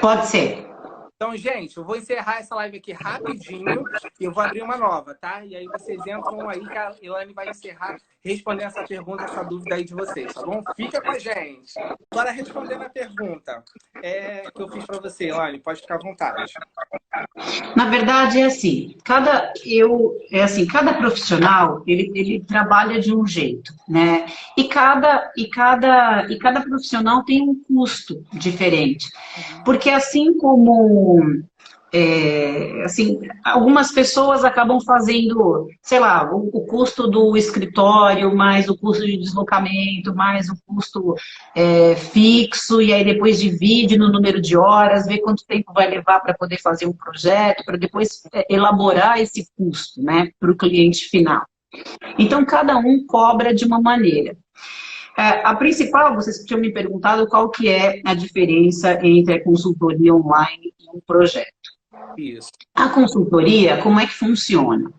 Pode ser. Então, gente, eu vou encerrar essa live aqui rapidinho e eu vou abrir uma nova, tá? E aí vocês entram aí que a Elaine vai encerrar respondendo essa pergunta, essa dúvida aí de vocês, tá bom? Fica com a gente. Agora, respondendo a pergunta que eu fiz para você, Elaine, pode ficar à vontade. Na verdade, cada profissional, ele trabalha de um jeito, né? E cada profissional tem um custo diferente. Porque assim como algumas pessoas acabam fazendo, sei lá, o custo do escritório, mais o custo de deslocamento, mais o custo fixo, e aí depois divide no número de horas, vê quanto tempo vai levar para poder fazer um projeto, para depois elaborar esse custo, né, para o cliente final. Então, cada um cobra de uma maneira. A principal, vocês tinham me perguntado qual que é a diferença entre a consultoria online e um projeto. Isso. A consultoria, como é que funciona?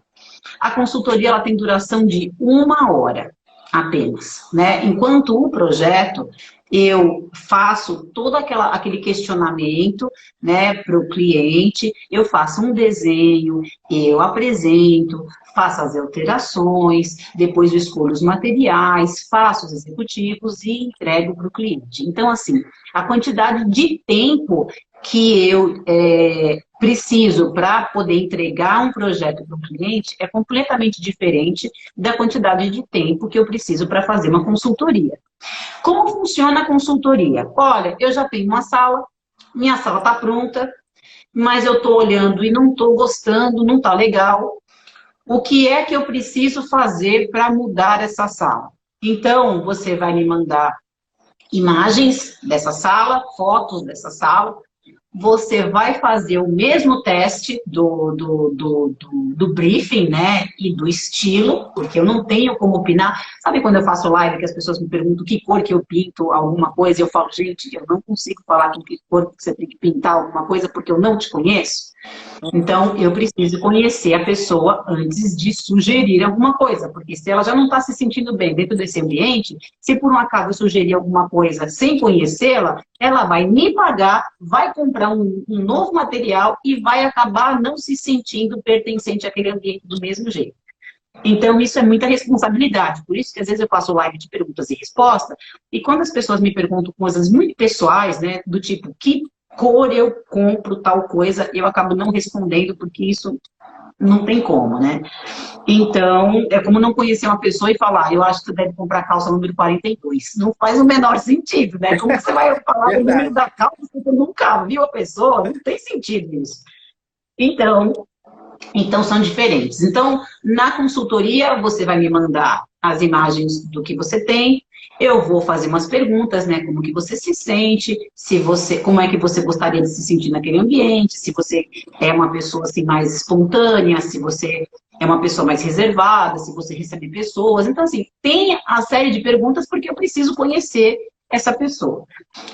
A consultoria ela tem duração de 1 hora apenas, né? Enquanto o projeto, eu faço todo aquele questionamento, né, para o cliente, eu faço um desenho, eu apresento, faço as alterações, depois eu escolho os materiais, faço os executivos e entrego para o cliente. Então, assim, a quantidade de tempo que eu preciso para poder entregar um projeto para o cliente é completamente diferente da quantidade de tempo que eu preciso para fazer uma consultoria. Como funciona a consultoria? Olha, eu já tenho uma sala, minha sala está pronta, mas eu estou olhando e não estou gostando, não está legal. O que é que eu preciso fazer para mudar essa sala? Então, você vai me mandar imagens dessa sala, fotos dessa sala, você vai fazer o mesmo teste do briefing, né, e do estilo, porque eu não tenho como opinar. Sabe quando eu faço live que as pessoas me perguntam que cor que eu pinto alguma coisa, e eu falo, gente, eu não consigo falar com que cor que você tem que pintar alguma coisa, porque eu não te conheço. Então, eu preciso conhecer a pessoa antes de sugerir alguma coisa, porque se ela já não está se sentindo bem dentro desse ambiente, se por um acaso eu sugerir alguma coisa sem conhecê-la, ela vai me pagar, vai comprar um novo material e vai acabar não se sentindo pertencente àquele ambiente do mesmo jeito. Então, isso é muita responsabilidade. Por isso que, às vezes, eu faço live de perguntas e respostas, e quando as pessoas me perguntam coisas muito pessoais, né, do tipo, que cor eu compro tal coisa, eu acabo não respondendo, porque isso não tem como, né? Então, é como não conhecer uma pessoa e falar, eu acho que você deve comprar a calça número 42. Não faz o menor sentido, né? Como você vai falar o número da calça se você nunca viu a pessoa? Não tem sentido isso. Então, são diferentes. Então, na consultoria, você vai me mandar as imagens do que você tem, eu vou fazer umas perguntas, né? Como que você se sente, como é que você gostaria de se sentir naquele ambiente, se você é uma pessoa assim, mais espontânea, se você é uma pessoa mais reservada, se você recebe pessoas. Então, assim, tem a série de perguntas porque eu preciso conhecer essa pessoa.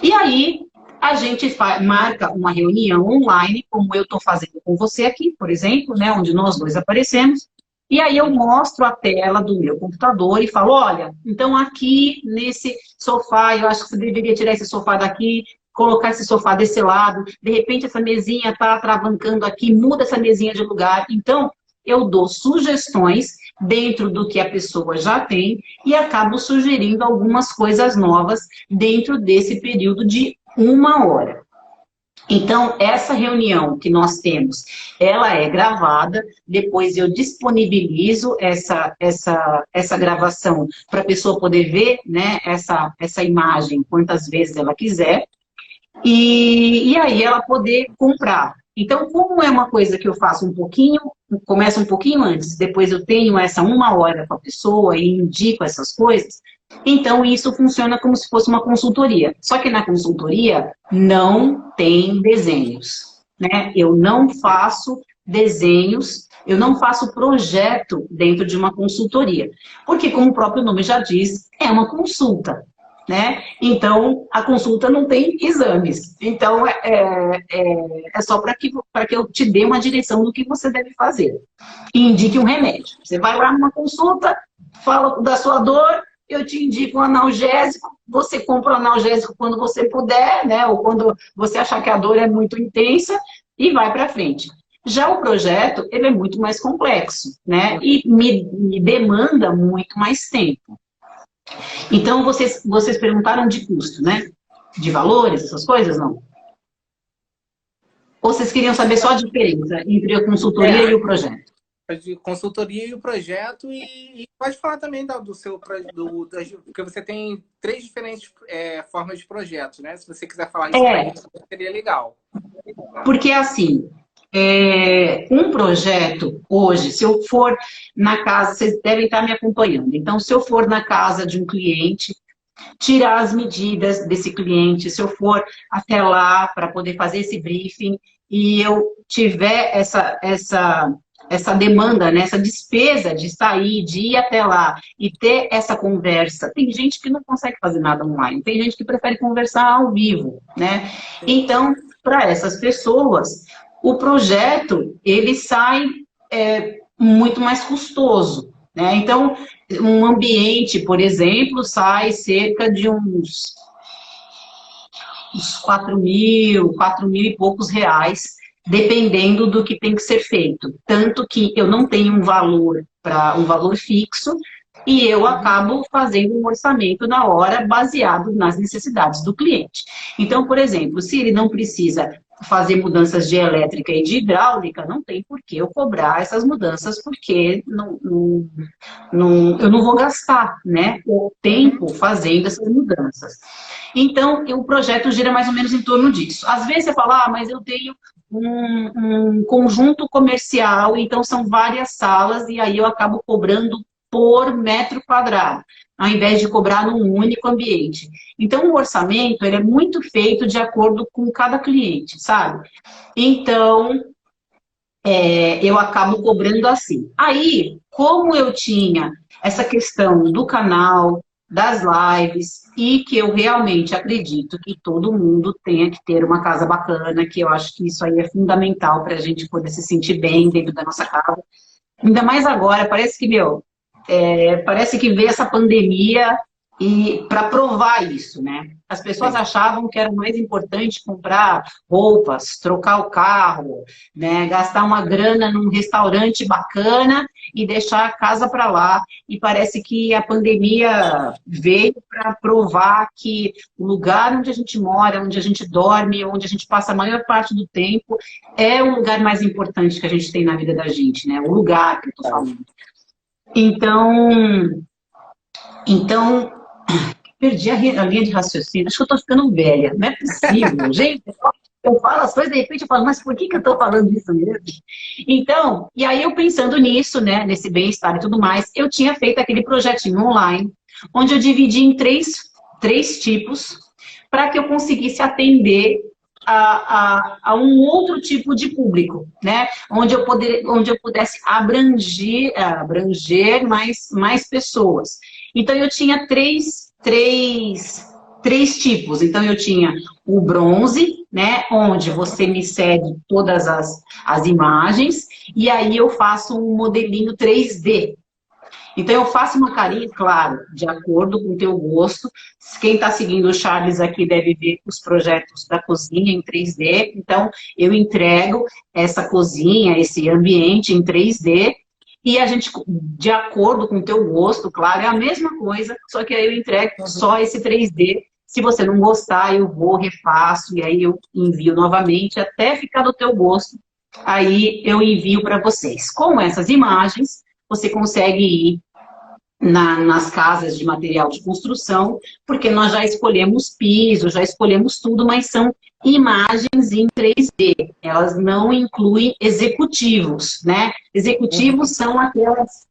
E aí, a gente marca uma reunião online, como eu estou fazendo com você aqui, por exemplo, né, onde nós dois aparecemos, e aí eu mostro a tela do meu computador e falo, olha, então aqui nesse sofá, eu acho que você deveria tirar esse sofá daqui, colocar esse sofá desse lado, de repente essa mesinha está travancando aqui, muda essa mesinha de lugar. Então, eu dou sugestões dentro do que a pessoa já tem e acabo sugerindo algumas coisas novas dentro desse período de 1 hora. Então, essa reunião que nós temos, ela é gravada, depois eu disponibilizo essa gravação para a pessoa poder ver, né, essa imagem quantas vezes ela quiser, e aí ela poder comprar. Então, como é uma coisa que eu faço um pouquinho, começa um pouquinho antes, depois eu tenho essa 1 hora com a pessoa e indico essas coisas, então isso funciona como se fosse uma consultoria. Só que na consultoria não tem desenhos, né? Eu não faço desenhos, eu não faço projeto dentro de uma consultoria. Porque, como o próprio nome já diz, é uma consulta. Né? Então, a consulta não tem exames. Então, é só para que eu te dê uma direção do que você deve fazer. E indique um remédio. Você vai lá numa consulta, fala da sua dor, eu te indico um analgésico, você compra o analgésico quando você puder, né? Ou quando você achar que a dor é muito intensa, e vai para frente. Já o projeto, ele é muito mais complexo, né? E me demanda muito mais tempo. Então, vocês perguntaram de custo, né? De valores, essas coisas, não? Ou vocês queriam saber só a diferença entre a consultoria e o projeto? De consultoria e o projeto, e pode falar também do seu porque você tem 3 diferentes formas de projetos, né? Se você quiser falar isso pra gente, seria legal. Porque assim, um projeto hoje, se eu for na casa, vocês devem estar me acompanhando, então se eu for na casa de um cliente, tirar as medidas desse cliente, se eu for até lá para poder fazer esse briefing e eu tiver essa demanda, né, essa despesa de sair, de ir até lá e ter essa conversa. Tem gente que não consegue fazer nada online, tem gente que prefere conversar ao vivo, né? Então, para essas pessoas, o projeto, ele sai muito mais custoso, né? Então, um ambiente, por exemplo, sai cerca de uns 4 mil e poucos reais, dependendo do que tem que ser feito. Tanto que eu não tenho um valor fixo e eu acabo fazendo um orçamento na hora baseado nas necessidades do cliente. Então, por exemplo, se ele não precisa fazer mudanças de elétrica e de hidráulica, não tem por que eu cobrar essas mudanças, porque eu não vou gastar, né, o tempo fazendo essas mudanças. Então, o projeto gira mais ou menos em torno disso. Às vezes você fala, mas eu tenho um conjunto comercial, então são várias salas, e aí eu acabo cobrando por metro quadrado, ao invés de cobrar num único ambiente. Então, o orçamento, ele é muito feito de acordo com cada cliente, sabe? Então, eu acabo cobrando assim. Aí, como eu tinha essa questão do canal, das lives, e que eu realmente acredito que todo mundo tenha que ter uma casa bacana, que eu acho que isso aí é fundamental para a gente poder se sentir bem dentro da nossa casa. Ainda mais agora, parece que, parece que veio essa pandemia e para provar isso, né? As pessoas achavam que era mais importante comprar roupas, trocar o carro, né? Gastar uma grana num restaurante bacana e deixar a casa para lá. E parece que a pandemia veio para provar que o lugar onde a gente mora, onde a gente dorme, onde a gente passa a maior parte do tempo, é o lugar mais importante que a gente tem na vida da gente, né? O lugar que eu estou falando. Então, perdi a linha de raciocínio. Acho que eu estou ficando velha. Não é possível, gente. Eu falo as coisas, de repente eu falo, mas por que eu estou falando isso mesmo? Então, e aí eu pensando nisso, né, nesse bem-estar e tudo mais, eu tinha feito aquele projetinho online, onde eu dividi em três tipos, para que eu conseguisse atender a um outro tipo de público, né? Onde eu pudesse abranger mais pessoas. Então, eu tinha três tipos. Então, eu tinha o bronze, né? Onde você me cede todas as imagens, e aí eu faço um modelinho 3D. Então, eu faço uma carinha, claro, de acordo com o teu gosto. Quem está seguindo o Charles aqui deve ver os projetos da cozinha em 3D. Então, eu entrego essa cozinha, esse ambiente em 3D. E a gente, de acordo com o teu gosto, claro, é a mesma coisa, só que aí eu entrego só esse 3D. Se você não gostar, eu vou, refaço, e aí eu envio novamente, até ficar do teu gosto. Aí eu envio para vocês. Com essas imagens, você consegue ir nas casas de material de construção, porque nós já escolhemos piso, já escolhemos tudo, mas são imagens em 3D. Elas não incluem executivos, né? Executivos são aqueles...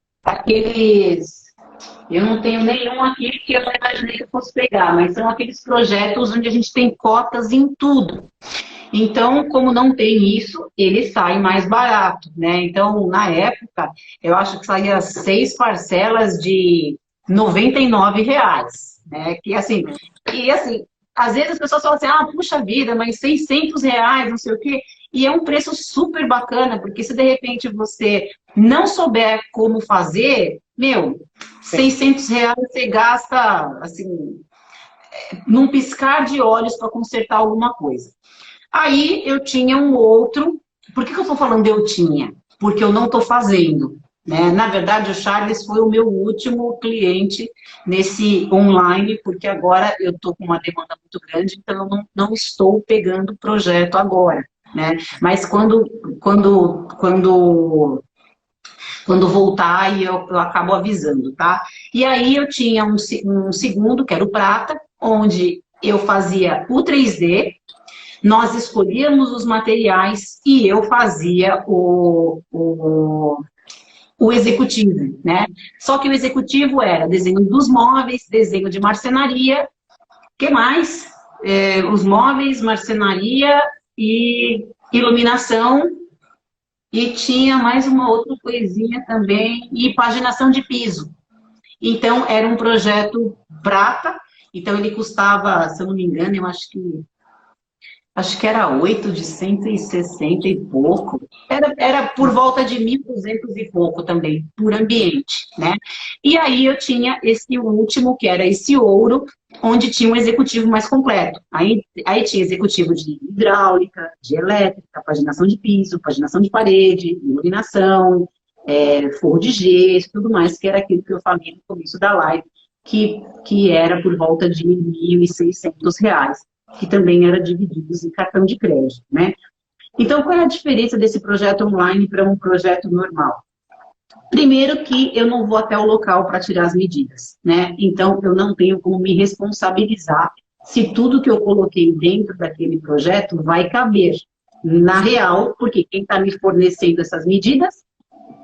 Eu não tenho nenhum aqui, porque eu não imaginei que eu fosse pegar, mas são aqueles projetos onde a gente tem cotas em tudo. Então, como não tem isso, ele sai mais barato, né? Então, na época, eu acho que saía 6 parcelas de R$ 99, né? E assim, às vezes as pessoas falam assim, puxa vida, mas R$ 600, não sei o quê. E é um preço super bacana, porque se de repente você não souber como fazer, R$ 600 você gasta, assim, num piscar de olhos para consertar alguma coisa. Aí eu tinha um outro. Por que eu estou falando eu tinha? Porque eu não estou fazendo, né? Na verdade, o Charles foi o meu último cliente nesse online, porque agora eu estou com uma demanda muito grande, então eu não estou pegando o projeto agora, né? Mas quando voltar, aí eu acabo avisando, tá? E aí eu tinha um segundo, que era o prata, onde eu fazia o 3D, nós escolhíamos os materiais e eu fazia o executivo, né? Só que o executivo era desenho dos móveis, desenho de marcenaria, o que mais? Os móveis, marcenaria e iluminação, e tinha mais uma outra coisinha também, e paginação de piso. Então, era um projeto prata, então ele custava, se eu não me engano, eu acho que era 8 de 160 e pouco. Era por volta de 1.200 e pouco também, por ambiente, né? E aí eu tinha esse último, que era esse ouro, onde tinha um executivo mais completo. Aí tinha executivo de hidráulica, de elétrica, paginação de piso, paginação de parede, iluminação, forro de gesso, tudo mais, que era aquilo que eu falei no começo da live, que era por volta de R$ 1.600. que também era divididos em cartão de crédito, né? Então, qual é a diferença desse projeto online para um projeto normal? Primeiro que eu não vou até o local para tirar as medidas, né? Então, eu não tenho como me responsabilizar se tudo que eu coloquei dentro daquele projeto vai caber na real, porque quem está me fornecendo essas medidas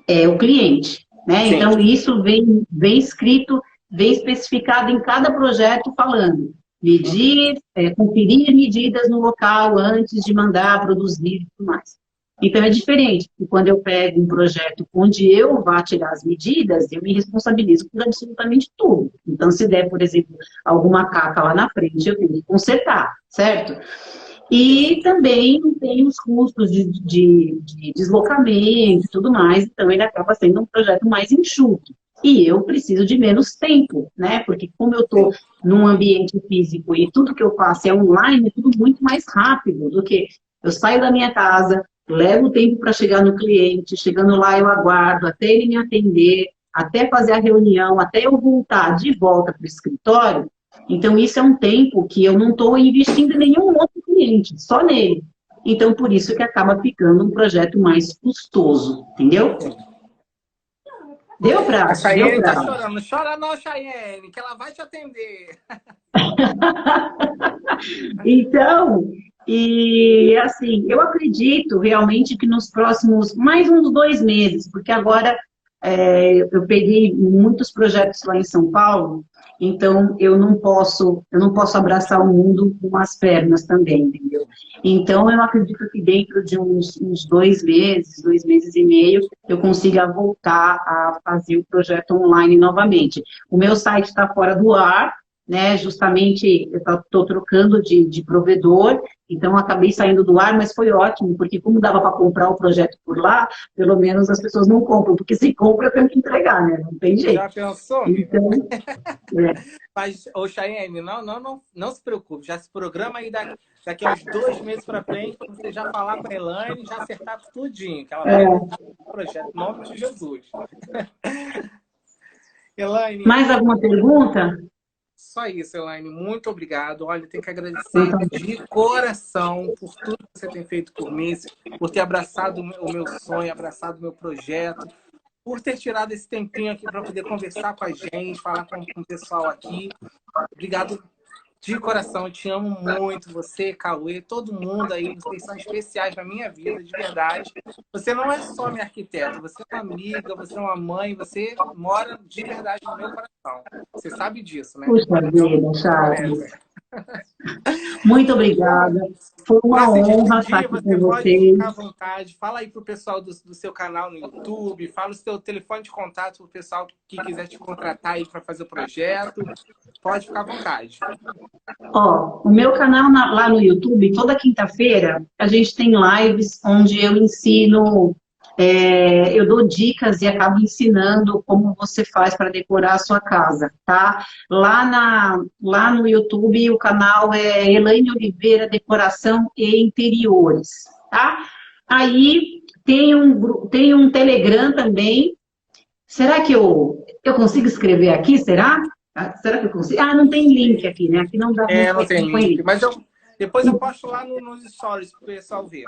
é o cliente, né? Sim. Então, isso vem escrito, vem especificado em cada projeto falando medir, conferir medidas no local antes de mandar produzir e tudo mais. Então, é diferente, porque quando eu pego um projeto onde eu vá tirar as medidas, eu me responsabilizo por absolutamente tudo. Então, se der, por exemplo, alguma caca lá na frente, eu tenho que consertar, certo? E também tem os custos de deslocamento e tudo mais, então ele acaba sendo um projeto mais enxuto. E eu preciso de menos tempo, né? Porque como eu estou num ambiente físico e tudo que eu faço é online, é tudo muito mais rápido do que eu saio da minha casa, levo tempo para chegar no cliente, chegando lá eu aguardo até ele me atender, até fazer a reunião, até eu voltar de volta para o escritório. Então, isso é um tempo que eu não estou investindo em nenhum outro cliente, só nele. Então, por isso que acaba ficando um projeto mais custoso, entendeu? Deu para... A Chayenne tá chorando. Não chora não, Chayenne, que ela vai te atender. Então, e assim, eu acredito realmente que nos próximos, mais uns 2 meses, porque agora eu peguei muitos projetos lá em São Paulo, então eu não posso abraçar o mundo com as pernas também, entendeu? Então eu acredito que dentro de uns 2 meses e meio, eu consiga voltar a fazer o projeto online novamente. O meu site está fora do ar, né? Justamente eu estou trocando de provedor, então acabei saindo do ar, mas foi ótimo, porque como dava para comprar o projeto por lá, pelo menos as pessoas não compram, porque se compra eu tenho que entregar, né? Não tem jeito. Já pensou, então, Mas, ô Chayenne, não se preocupe, já se programa aí daqui a uns 2 meses para frente, para você já falar com a Elaine, já acertar tudinho, que ela vai o projeto, em nome de Jesus. Elaine. Mais alguma pergunta? Só isso, Elaine. Muito obrigado. Olha, tenho que agradecer de coração por tudo que você tem feito por mim, por ter abraçado o meu sonho, abraçado o meu projeto, por ter tirado esse tempinho aqui para poder conversar com a gente, falar com o pessoal aqui. Obrigado de coração. Eu te amo muito. Você, Cauê, todo mundo aí. Vocês são especiais na minha vida, de verdade. Você não é só minha arquiteta. Você é uma amiga, você é uma mãe. Você mora de verdade no meu coração. Você sabe disso, né? Puxa vida, Charles. Muito obrigada. Foi uma honra estar aqui com vocês. Pode ficar à vontade. Fala aí pro pessoal do seu canal no YouTube. Fala o seu telefone de contato pro pessoal que quiser te contratar aí para fazer o projeto. Pode ficar à vontade. Ó, o meu canal lá no YouTube, toda quinta-feira, a gente tem lives onde eu ensino, eu dou dicas e acabo ensinando como você faz para decorar a sua casa, tá? Lá no YouTube, o canal é Elaine Oliveira Decoração e Interiores, tá? Aí tem um Telegram também. Será que eu consigo escrever aqui, será? Será que eu consigo? Ah, não tem link aqui, né? Aqui não dá. Não tem link. Mas depois eu posto lá nos stories para o pessoal ver.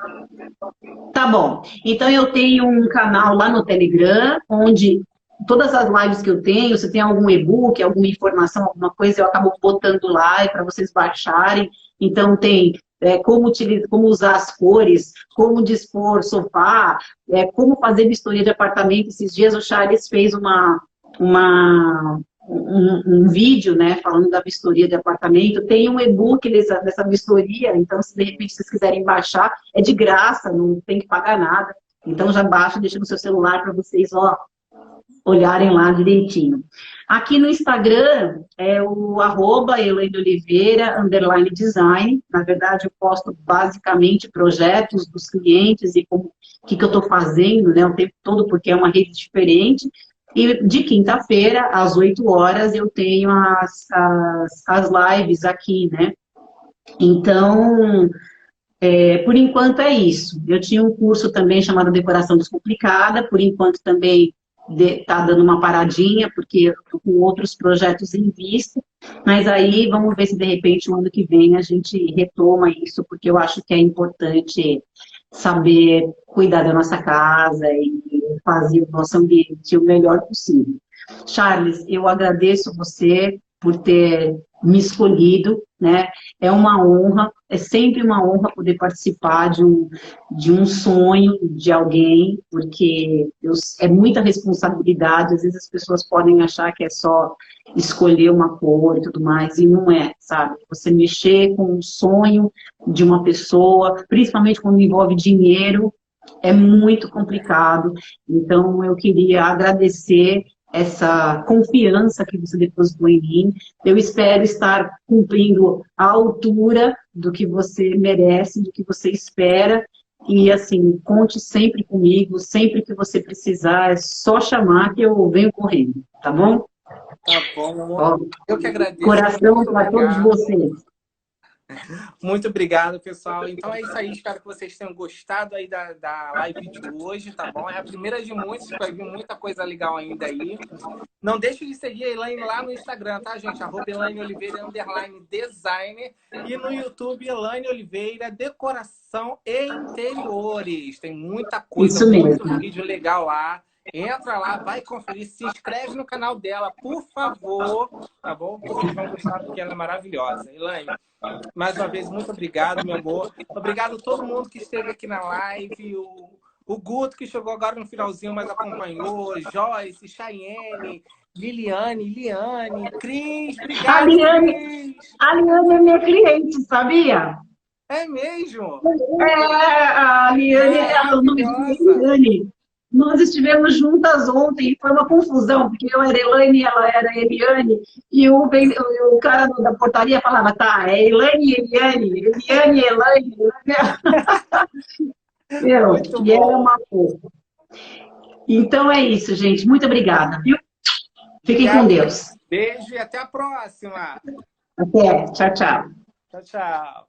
Tá bom. Então eu tenho um canal lá no Telegram, onde todas as lives que eu tenho, se tem algum e-book, alguma informação, alguma coisa, eu acabo botando lá para vocês baixarem. Então tem como usar as cores, como dispor sofá, como fazer vistoria de apartamento. Esses dias o Charles fez um vídeo, né, falando da vistoria de apartamento. Tem um e-book dessa vistoria, então se de repente vocês quiserem baixar, é de graça, não tem que pagar nada. Então já baixa, deixa no seu celular para vocês, olharem lá direitinho. Aqui no Instagram é o @ElaineOliveira _design. Na verdade, eu posto basicamente projetos dos clientes e o que eu estou fazendo, né, o tempo todo, porque é uma rede diferente. E de quinta-feira, às 8 horas, eu tenho as lives aqui, né? Então, por enquanto é isso. Eu tinha um curso também chamado Decoração Descomplicada, por enquanto também tá dando uma paradinha, porque eu tô com outros projetos em vista, mas aí vamos ver se de repente o ano que vem a gente retoma isso, porque eu acho que é importante saber cuidar da nossa casa e fazer o nosso ambiente o melhor possível. Charles, eu agradeço você por ter me escolhido, né? É uma honra, é sempre uma honra poder participar de um sonho de alguém, porque é muita responsabilidade, às vezes as pessoas podem achar que é só escolher uma cor e tudo mais, e não é, sabe? Você mexer com o sonho de uma pessoa, principalmente quando envolve dinheiro, é muito complicado. Então, eu queria agradecer essa confiança que você depositou em mim. Eu espero estar cumprindo a altura do que você merece, do que você espera. E, assim, conte sempre comigo, sempre que você precisar, é só chamar que eu venho correndo, tá bom? Tá bom. Ó, Eu que agradeço. coração Muito para todos obrigado. vocês. Muito obrigado, pessoal. Então é isso aí. Espero que vocês tenham gostado aí da live de hoje, tá bom? É a primeira de muitas, vai vir muita coisa legal ainda aí. Não deixe de seguir a Elaine lá no Instagram, tá, gente? @Elaine Oliveira _designer. E no YouTube, Elaine Oliveira, decoração e interiores. Tem muita coisa, Isso muito mesmo. vídeo legal lá. Entra lá, vai conferir, se inscreve no canal dela, por favor, tá bom? Vocês vão gostar porque ela é maravilhosa. Elaine, mais uma vez, muito obrigado, meu amor. Obrigado a todo mundo que esteve aqui na live. O Guto, que chegou agora no finalzinho, mas acompanhou. Joyce, Chayenne, Liliane, Liane, Cris. A Obrigado, Liane, Cris. a Liane é minha cliente, sabia? É mesmo? A Liane, o nome dela é Maravilhosa. Eliane. Nós estivemos juntas ontem e foi uma confusão, porque eu era Elaine e ela era Eliane, e o cara da portaria falava, tá, é Elaine e Eliane, Eliane e Elaine. Meu, Muito e ela é bom. uma fofa. Então é isso, gente. Muito obrigada, viu? Fiquem com Obrigado. Deus. Beijo e até a próxima. Até. Tchau, tchau. Tchau, tchau.